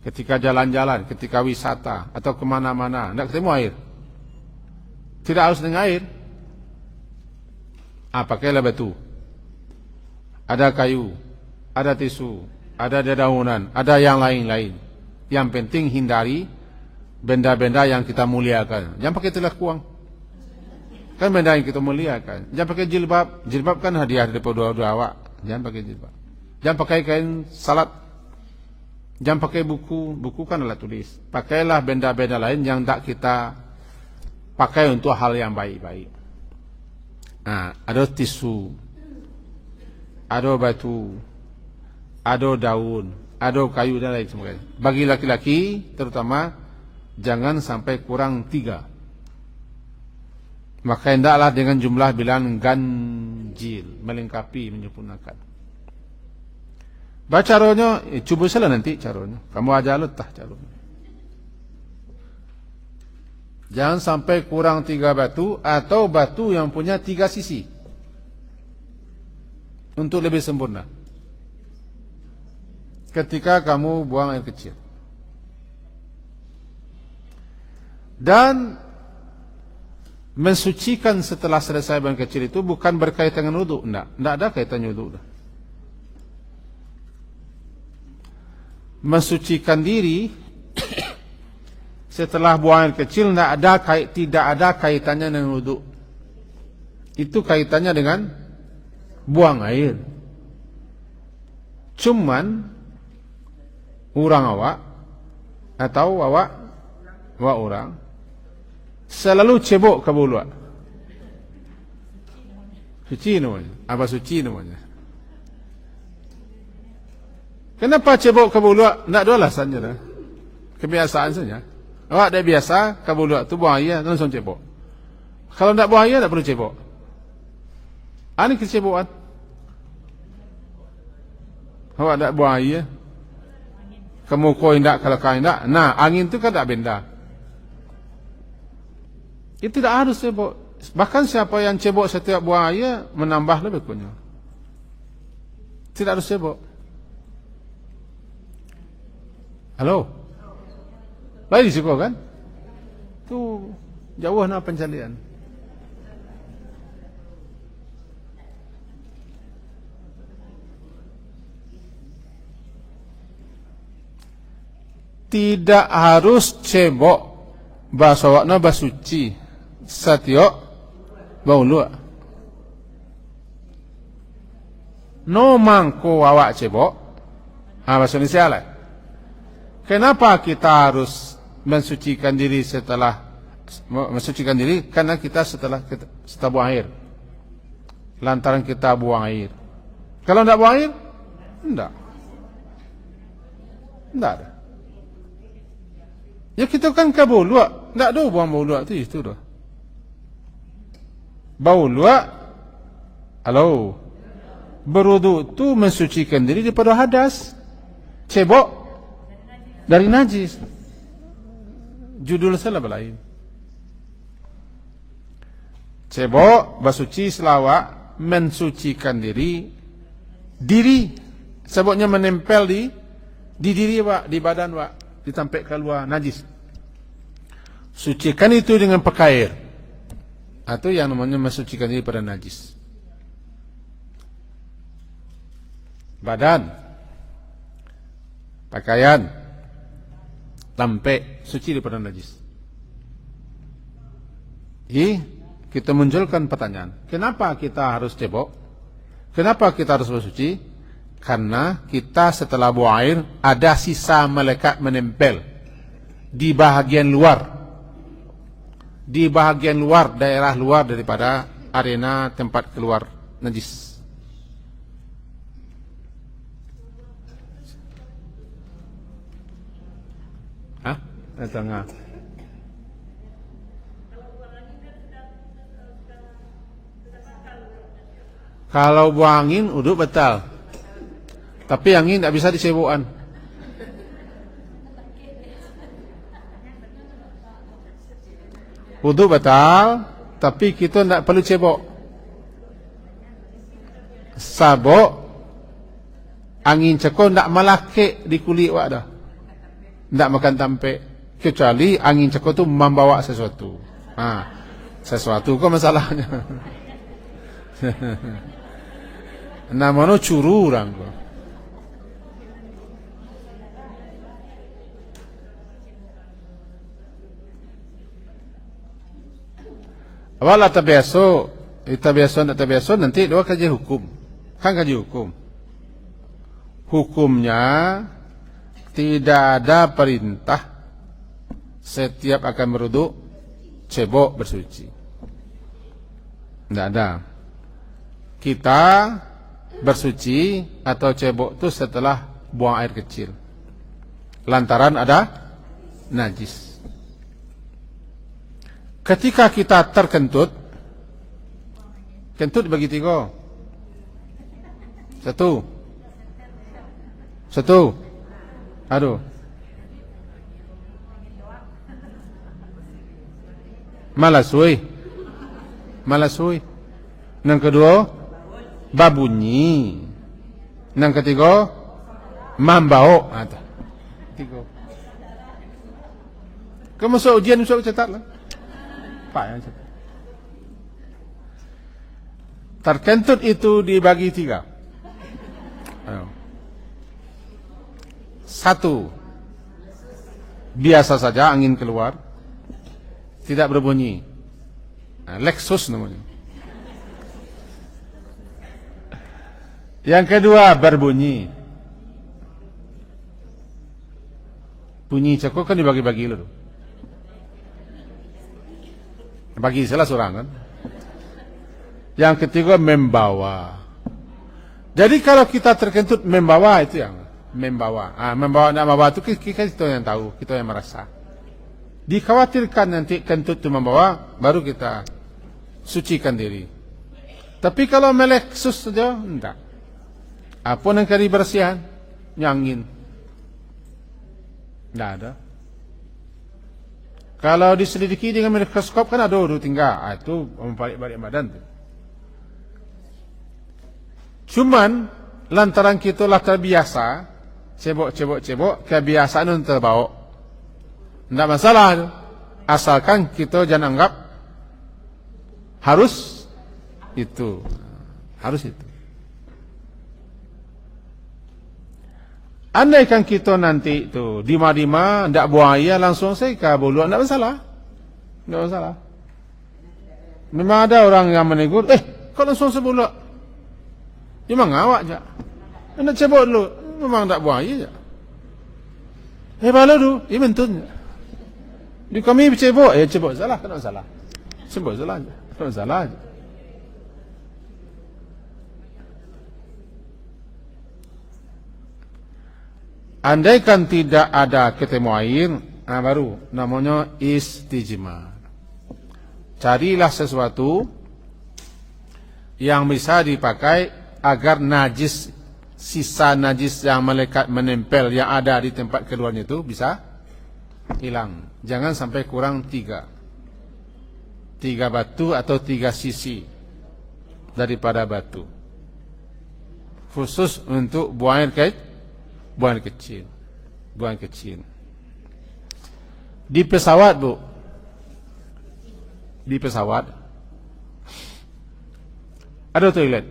Ketika jalan-jalan, ketika wisata atau kemana-mana, tidak ketemu air. Tidak harus dengan air. Pakailah batu. Ada kayu, ada tisu, ada dedaunan, ada yang lain-lain. Yang penting hindari benda-benda yang kita muliakan. Jangan pakai telekuang. Kan benda yang kita muliakan. Jangan pakai jilbab. Jilbab kan hadiah daripada dua awak. Jangan pakai jilbab. Jangan pakai kain salat. Jangan pakai buku. Buku kan alat tulis. Pakailah benda-benda lain yang tak kita pakai untuk hal yang baik-baik. Nah, ada tisu, ada batu, ada daun, ada kayu dan lain sebagainya. Bagi laki-laki terutama, jangan sampai kurang 3. Maka hendaklah dengan jumlah bilangan ganjil, melengkapi, menyempurnakan. Baca caranya, cuba salah nanti caranya. Kamu aja letah caranya. Jangan sampai kurang 3 batu atau batu yang punya 3 sisi. Untuk lebih sempurna. Ketika kamu buang air kecil. Dan mensucikan setelah selesai buang air kecil itu bukan berkaitan dengan wudu. Tidak ada kaitannya wudu. Mensucikan diri setelah buang air kecil tidak ada kaitannya dengan wudu. Itu kaitannya dengan buang air. Cuman orang awak atau awak orang selalu cebok ke bulu. Suci namanya. Apa suci namanya? Kenapa cebok ke bulu? Tak ada alasannya dah. Kebiasaan saja. Awak dah biasa ke bulu tu buang air, langsung cebok. Kalau tak buang air, tak perlu cebok. Ini kecebokan. Awak tak buang air. Kamu kau indak kalau kau indak. Nah, angin tu kan tak benda. Itu tidak harus cebok. Bahkan siapa yang cebok setiap buang air menambah lebih kurangnya. Tidak harus cebok. Halo. Baik di situ kan? Tu jauh nak pencalian. Tidak harus cebok bahasa wakna basuci setiap bau luak. No mangko awak cebok. Bahasa Indonesia lah. Kenapa kita harus mensucikan diri setelah mensucikan diri? Karena kita setelah buang air. Lantaran kita buang air. Kalau tidak buang air, tidak. Tidak ada. Ya kita kan ke bau luak. Tak ada buang bau luak tu itu dah. Bau luak. Halo. Berwuduk tu mensucikan diri daripada hadas. Cebok dari najis. Judul salah lain. Cebok basuci selawat mensucikan diri. Sebabnya menempel di diri wak, di badan wak. Ditampak keluar najis. Sucikan itu dengan pakai air. Atau yang namanya mensucikan diri pada najis. Badan, pakaian, tampak suci daripada najis. Kita munculkan pertanyaan. Kenapa kita harus cebok? Kenapa kita harus bersuci? Karena kita setelah buang air ada sisa melekat menempel di bahagian luar. Di bahagian luar, daerah luar daripada arena tempat keluar najis. Hah? Tengah. Kalau buang angin uduk batal. Tapi angin tak bisa disebokkan. Wudu batal, tapi kita tak perlu cebok. Sabok angin cekon tak malakek di kulit wak dah. Tak makan tampek. Kecuali angin cekon tu membawa sesuatu. Sesuatu kok masalahnya. Namanya curu orang kok. Awal tabiaso nanti dua kaji hukum. Kan kaji hukum. Hukumnya tidak ada perintah setiap akan berwudu cebok bersuci. Tidak ada. Kita bersuci atau cebok itu setelah buang air kecil. Lantaran ada najis. Ketika kita terkentut, kentut bagi tiga. Satu. Aduh. Malasui. Yang kedua, babunyi. Yang ketiga, mambao. Tiga. Kamu masuk ujian usah catat lah. Terkentut itu dibagi 3. 1, biasa saja angin keluar, tidak berbunyi. Lexus namanya. Yang kedua berbunyi. Bunyi cekok kan dibagi-bagi dulu. Bagi salah seorang kan. Yang ketiga membawa. Jadi kalau kita terkentut membawa itu yang membawa. Membawa nak membawa itu kita yang tahu, kita yang merasa. Dikhawatirkan nanti kentut itu membawa, baru kita sucikan diri. Tapi kalau meleksus saja, enggak. Apa yang kari bersihan? Nyangin. Tidak ada. Kalau diselidiki dengan mikroskop kan ada tinggal. Itu membalik-balik badan tu. Cuman lantaran kita lah terbiasa, cebok, kebiasaan itu terbawa. Tidak masalah tu. Asalkan kita jangan anggap harus itu. Harus itu. Andaikan kita nanti tu dima-dima ndak buaya langsung saya ke buluan, ndak masalah. Ndak masalah. Memang ada orang yang menegur, kau langsung sebulak. Memang awak je. Nak cebok dulu, memang ndak buaya je. Bala tu, mentun. Di kami cebok, cebok salah, tak masalah. Cebok salah je. Tak masalah je. Andaikan tidak ada ketemu air, baru namanya istijmar. Carilah sesuatu yang bisa dipakai agar najis, sisa najis yang melekat menempel yang ada di tempat keluarnya itu bisa hilang. Jangan sampai kurang 3 batu atau 3 sisi daripada batu. Khusus untuk buang air kecil. Di pesawat, Bu. Di pesawat ada toilet.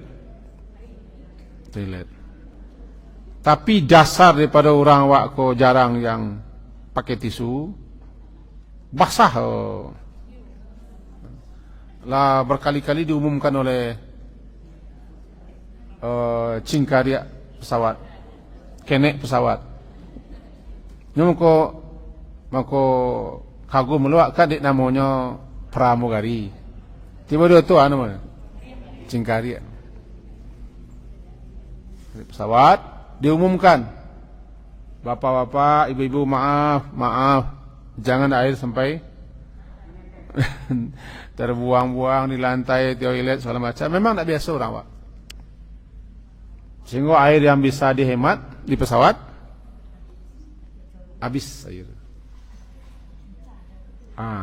Tapi dasar daripada orang wak ko jarang yang pakai tisu, basah. Lah berkali-kali diumumkan oleh cingkaria pesawat, kenek pesawat. Ini mako kagum meluak kan namanya pramugari. Tiba dia tu mana? Cingkaria. Pesawat diumumkan, bapak-bapak, ibu-ibu, maaf, jangan air sampai terbuang-buang di lantai toilet segala macam. Memang tak biasa orang, Pak. Sehingga air yang bisa dihemat di pesawat habis air.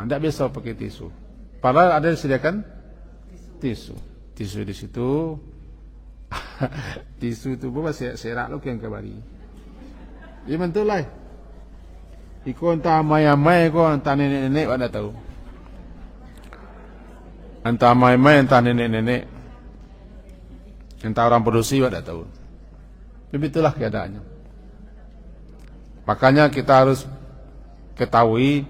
Tak biasa pakai tisu. Padahal ada disediakan tisu di situ. Tisu tu pun serak lo yang kabari. Ia betul lah. Iko entah amai-amai ko, entah nenek-nenek pada tahu. Entah amai-amai, entah nenek-nenek, entah orang produksi pada tahu. Begitulah keadaannya. Makanya kita harus ketahui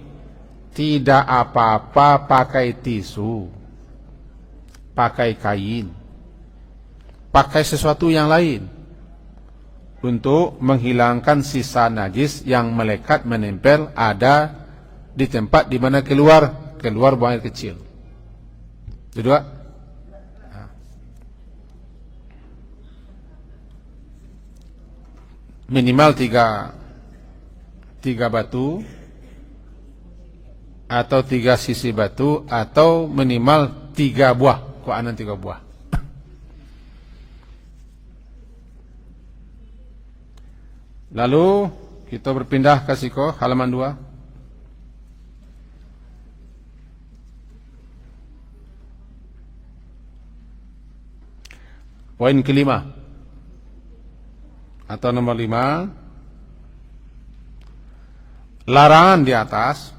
tidak apa-apa pakai tisu, pakai kain, pakai sesuatu yang lain untuk menghilangkan sisa najis yang melekat menempel ada di tempat di mana keluar buang air kecil. Kedua, minimal 3 batu atau 3 sisi batu atau minimal 3 buah, kuanan 3 buah. Lalu kita berpindah ke siko halaman 2. Poin kelima atau nomor 5, larangan di atas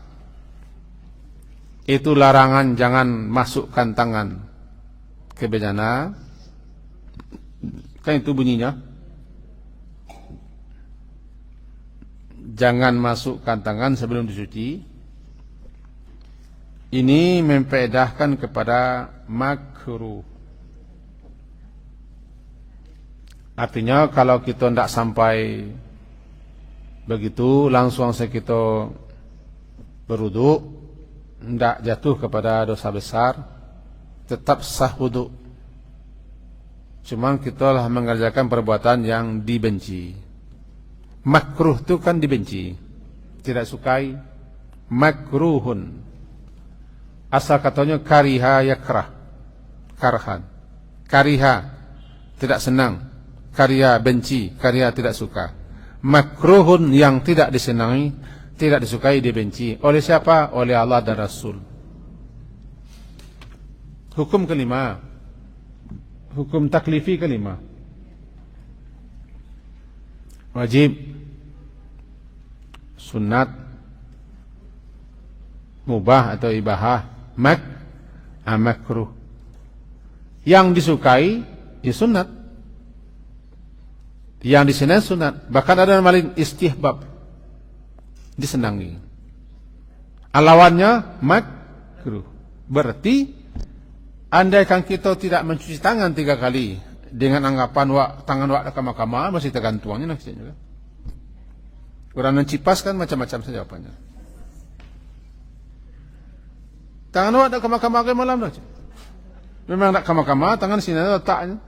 itu larangan jangan masukkan tangan ke bejana. Kan itu bunyinya. Jangan masukkan tangan sebelum dicuci. Ini memfaedahkan kepada makruh. Artinya kalau kita tidak sampai begitu langsung kita berwudu, tidak jatuh kepada dosa besar, tetap sah wudu. Cuma kita lah mengerjakan perbuatan yang dibenci. Makruh itu kan dibenci, tidak sukai. Makruhun asal katanya kariha yakrah, karhan. Kariha tidak senang, karya benci, karya tidak suka. Makruhun yang tidak disenangi, tidak disukai, dibenci. Oleh siapa? Oleh Allah dan Rasul. Hukum kelima, hukum taklifi kelima. Wajib, sunat, mubah atau ibahah, makruh. Yang disukai ya sunat, yang disenangi sunat. Bahkan ada yang malin istihbab, disenangi. Lawannya makruh. Berarti andaikan kita tidak mencuci tangan 3 kali dengan anggapan tangan kama-kama masih tergantuangnya nanti juga. Orang mencipas kan macam-macam saja jawabannya. Tangan ada kama-kama ke malam dah. Memang nak kama-kama tangan sini ada letaknya.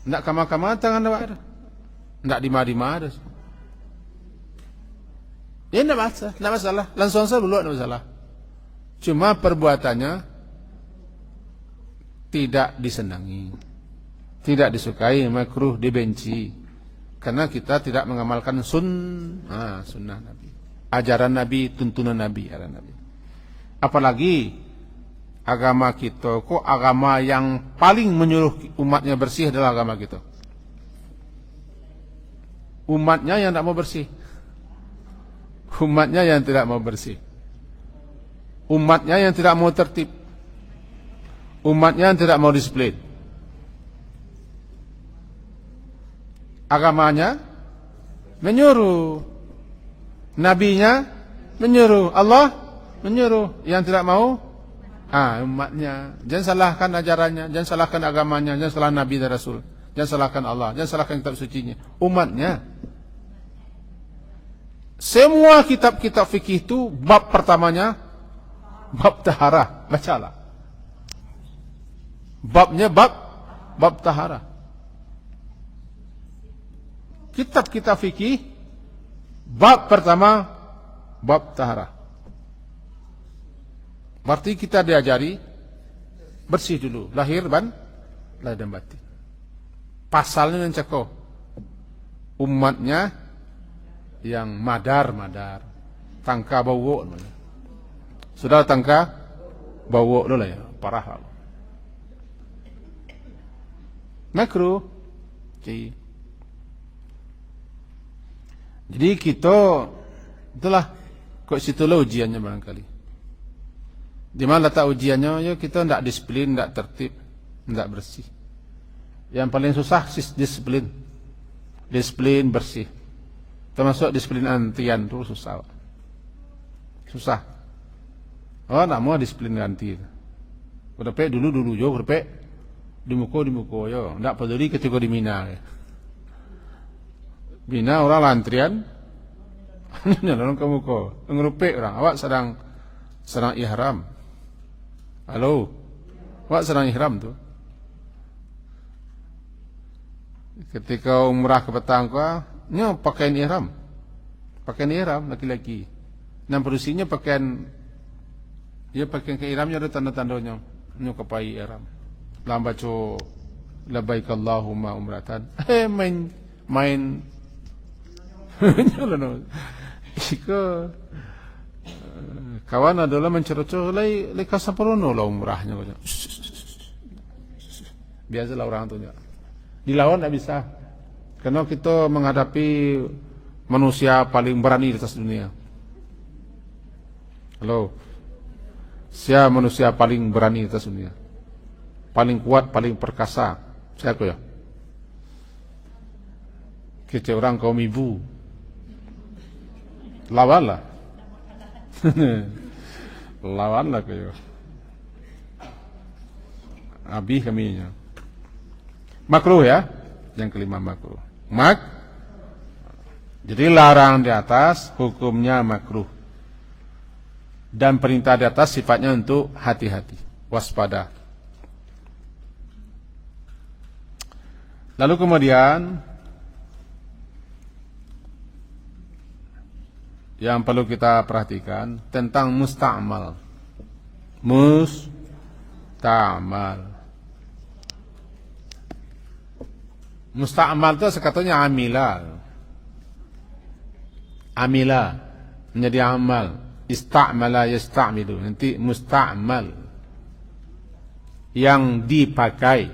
Nak kama-kama tangan ada. Nak dima-dima ada. Ya tidak masalah. Langsung saja dulu tidak masalah. Cuma perbuatannya tidak disenangi, tidak disukai, makruh, dibenci. Karena kita tidak mengamalkan sunnah Nabi, ajaran Nabi, tuntunan Nabi, Apalagi agama kita, kok agama yang paling menyuruh umatnya bersih adalah agama kita. Umatnya yang tidak mau bersih, umatnya yang tidak mau bersih, umatnya yang tidak mau tertib, umatnya yang tidak mau disiplin. Agamanya menyuruh, nabinya menyuruh, Allah menyuruh. Yang tidak mau umatnya. Jangan salahkan ajarannya, jangan salahkan agamanya, jangan salahkan Nabi dan Rasul, jangan salahkan Allah, jangan salahkan kitab sucinya. Umatnya. Semua kitab-kitab fikih itu bab pertamanya bab taharah, bacalah. Babnya bab taharah. Kitab-kitab fikih bab pertama bab taharah. Berarti kita diajari bersih dulu, lahir dan batin. Pasalnya yang cekok, umatnya yang madar, tangka bawo. Sudah tangka bawo dulu ya, parah. Makruh. Jadi kita itulah kok situlah ujiannya barangkali. Di mana letak ujiannya? Ya kita tidak disiplin, tidak tertib, tidak bersih. Yang paling susah disiplin. Disiplin bersih. Termasuk disiplin antian itu susah. Susah. Oh, nak mau disiplin anti. Udah pe dulu yo, udah pe di muko yo. Tidak peduli ketika di Mina. Mina orang lantrian. Orang ke muko. Ngerupe orang. Awak sedang ihram. Halo. Awak sedang ihram tu. Ketika umrah ke petang nyo pakaian ihram. Pakaian ihram laki-laki. Dan produksinya pakaian ke ihramnya ada tanda-tandanya. Nyo kapai ihram. Dalam baca labbaik Allahumma umratan. Main Ika kawan adalah mencerocok lai kasaparono lah umrahnya. Biasalah orang tu. Dilawan tak bisa. Karena kita menghadapi manusia paling berani di atas dunia. Halo. Siapa manusia paling berani di atas dunia? Paling kuat, paling perkasa. Siapa ya? Kece orang kaum ibu. Lawanlah. Lawanlah kayo. Habis kaminya. Makruh ya. Yang kelima makruh. Jadi larang di atas hukumnya makruh. Dan perintah di atas sifatnya untuk hati-hati, waspada. Lalu kemudian yang perlu kita perhatikan tentang musta'mal. Musta'mal itu sekatanya amila. Amila menjadi amal. Ista'mala yasta'milu. Nanti musta'mal, yang dipakai,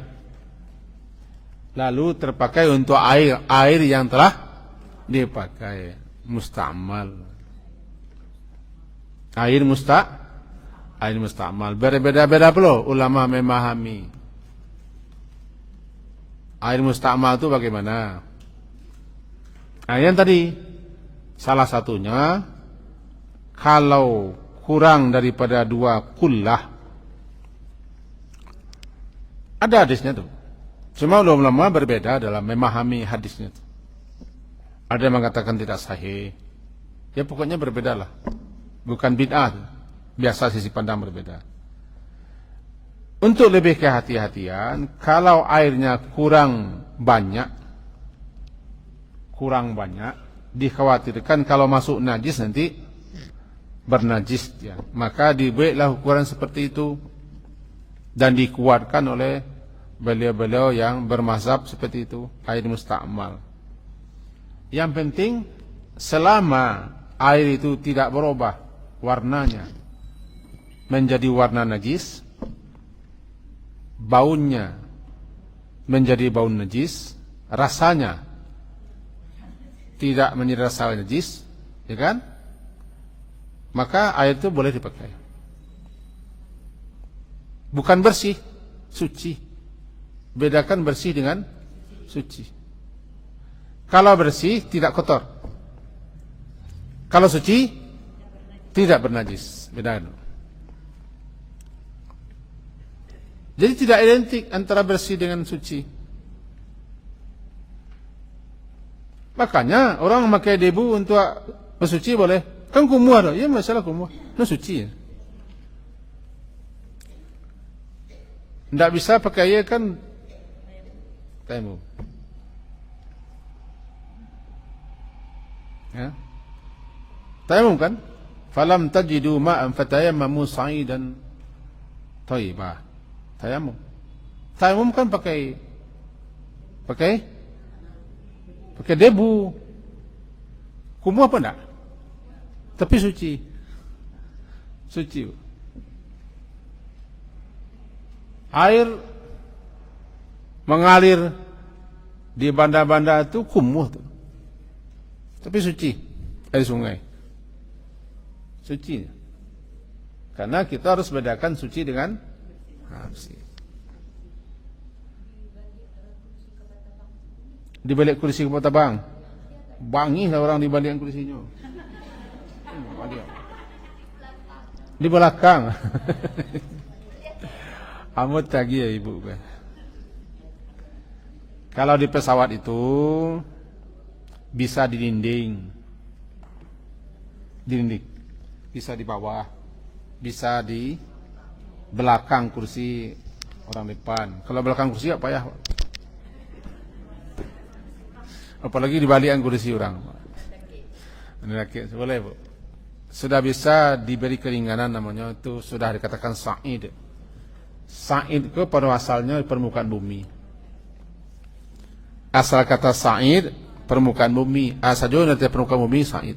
lalu terpakai untuk air yang telah dipakai. Musta'mal. Air musta'mal. Berbeda-beda pula ulama memahami. Air musta'mal itu bagaimana? Nah, yang tadi salah satunya, kalau kurang daripada 2 kullah. Ada hadisnya tuh. Cuma ulama berbeda dalam memahami hadisnya tuh. Ada yang mengatakan tidak sahih. Ya pokoknya berbeda lah. Bukan bid'ah. Biasa sisi pandang berbeda. Untuk lebih kehati-hatian, kalau airnya kurang banyak, dikhawatirkan kalau masuk najis nanti bernajis ya. Maka dibuatlah ukuran seperti itu dan dikuatkan oleh beliau-beliau yang bermazhab seperti itu, air musta'mal. Yang penting selama air itu tidak berubah warnanya menjadi warna najis, baunya menjadi bau najis, rasanya tidak menjadi rasa najis, ya kan? Maka air itu boleh dipakai. Bukan bersih, suci. Bedakan bersih dengan suci. Kalau bersih tidak kotor. Kalau suci tidak bernajis. Bedakan. Jadi tidak identik antara bersih dengan suci. Makanya orang memakai debu untuk bersuci boleh. Kan kumuh ada. Ya masalah kumuh. Itu suci ya. Tidak bisa pakai air kan tayamum. Ya. Tayamum kan? Falam tajidu ma'an fatayammamu sa'idan thayyibah. Tayamum. Tayamum kan pakai debu. Kumuh apa enggak? Tapi suci. Air mengalir di banda-banda itu kumuh tuh. Tapi suci. Air sungai. Suci. Karena kita harus bedakan suci dengan bersih. Di balik kursi kepala tabang, bangi lah orang di balik kursinya. Di belakang. Amut lagi ya ibu. Kalau di pesawat itu bisa di dinding, bisa di bawah, bisa di belakang kursi orang depan. Kalau belakang kursi apa ya? Apalagi di balikan kursi orang. Boleh bu. Sudah bisa diberi keringanan, namanya itu sudah dikatakan sa'id. Sa'id itu pada asalnya permukaan bumi. Asal kata sa'id permukaan bumi. Asal juga nanti permukaan bumi sa'id.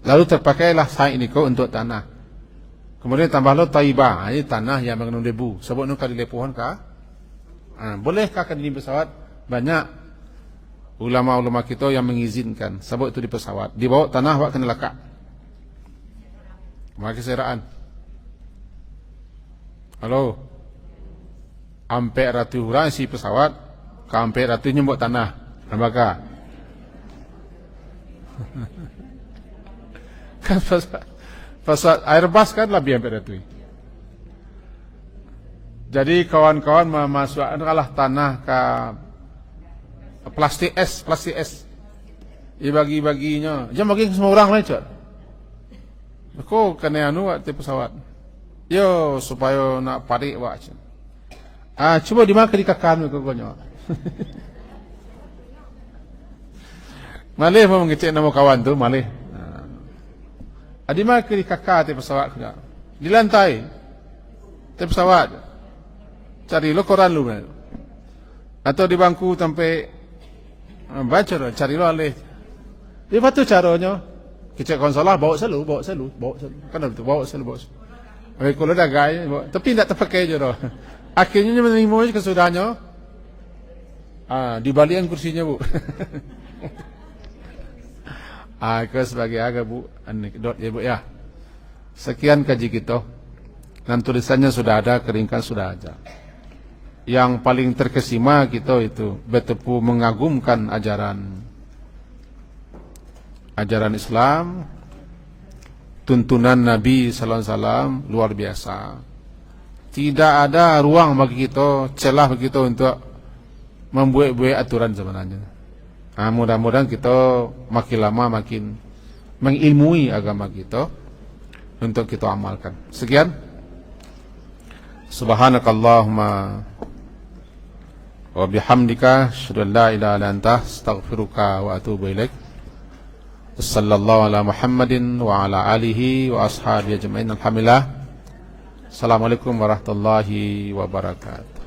Lalu terpakailah sa'id itu untuk tanah. Kemudian tambahlah taibah, ini tanah yang mengandung debu. Sebab nu kali lepuhan kah? Bolehkah di pesawat? Banyak ulama-ulama kita yang mengizinkan. Sebab itu di pesawat. Di bawah tanah awak kena lekak. Maka keseraan. Halo. Ampe ratu orang si pesawat, ke ampe ratu nyembok tanah. Nampak? Kan pesawat Airbus kan lebih ampe ratu. Jadi kawan-kawan memasukkan kalah tanah ke plastik es. Dibagi-baginya. Jangan bagi semua orang lah, Cak. Kok kena waktu pesawat. Yo supaya nak parik wak. Cuba dimakan di kakan pokoknya. Malih mau ngecek nama kawan tu, malih. Dimakan di kakak di pesawat juga. Di lantai. Di pesawat. Cari lo koran lu. Atau di bangku sampai baca dah, cari lo alih. Dia batu caranya. Kecek konsolah bawa selalu. Kan betul bawa selalu. Kalau dah gaya, tapi tidak terpakai je dah. Akhirnya menerima kesudahnya. Dibalikan kursinya bu. Itu sebagai agak bu anekdot ya bu ya. Sekian kaji kita. Dan tulisannya sudah ada, keringkan sudah ada. Yang paling terkesima kita itu bertepu mengagumkan ajaran Islam, tuntunan Nabi Sallallahu Alaihi Wasallam luar biasa. Tidak ada ruang bagi kita, celah bagi kita untuk membuat-buat aturan sebenarnya. Mudah-mudahan kita makin lama makin mengilmui agama kita untuk kita amalkan. Sekian. Subhanakallahumma wa bihamdika asyhadu an la ilaha illa anta astaghfiruka wa atubu ilaik. Sallallahu ala Muhammadin wa ala alihi wa ashabihi ajma'in. Alhamdulillah. Assalamualaikum warahmatullahi wabarakatuh.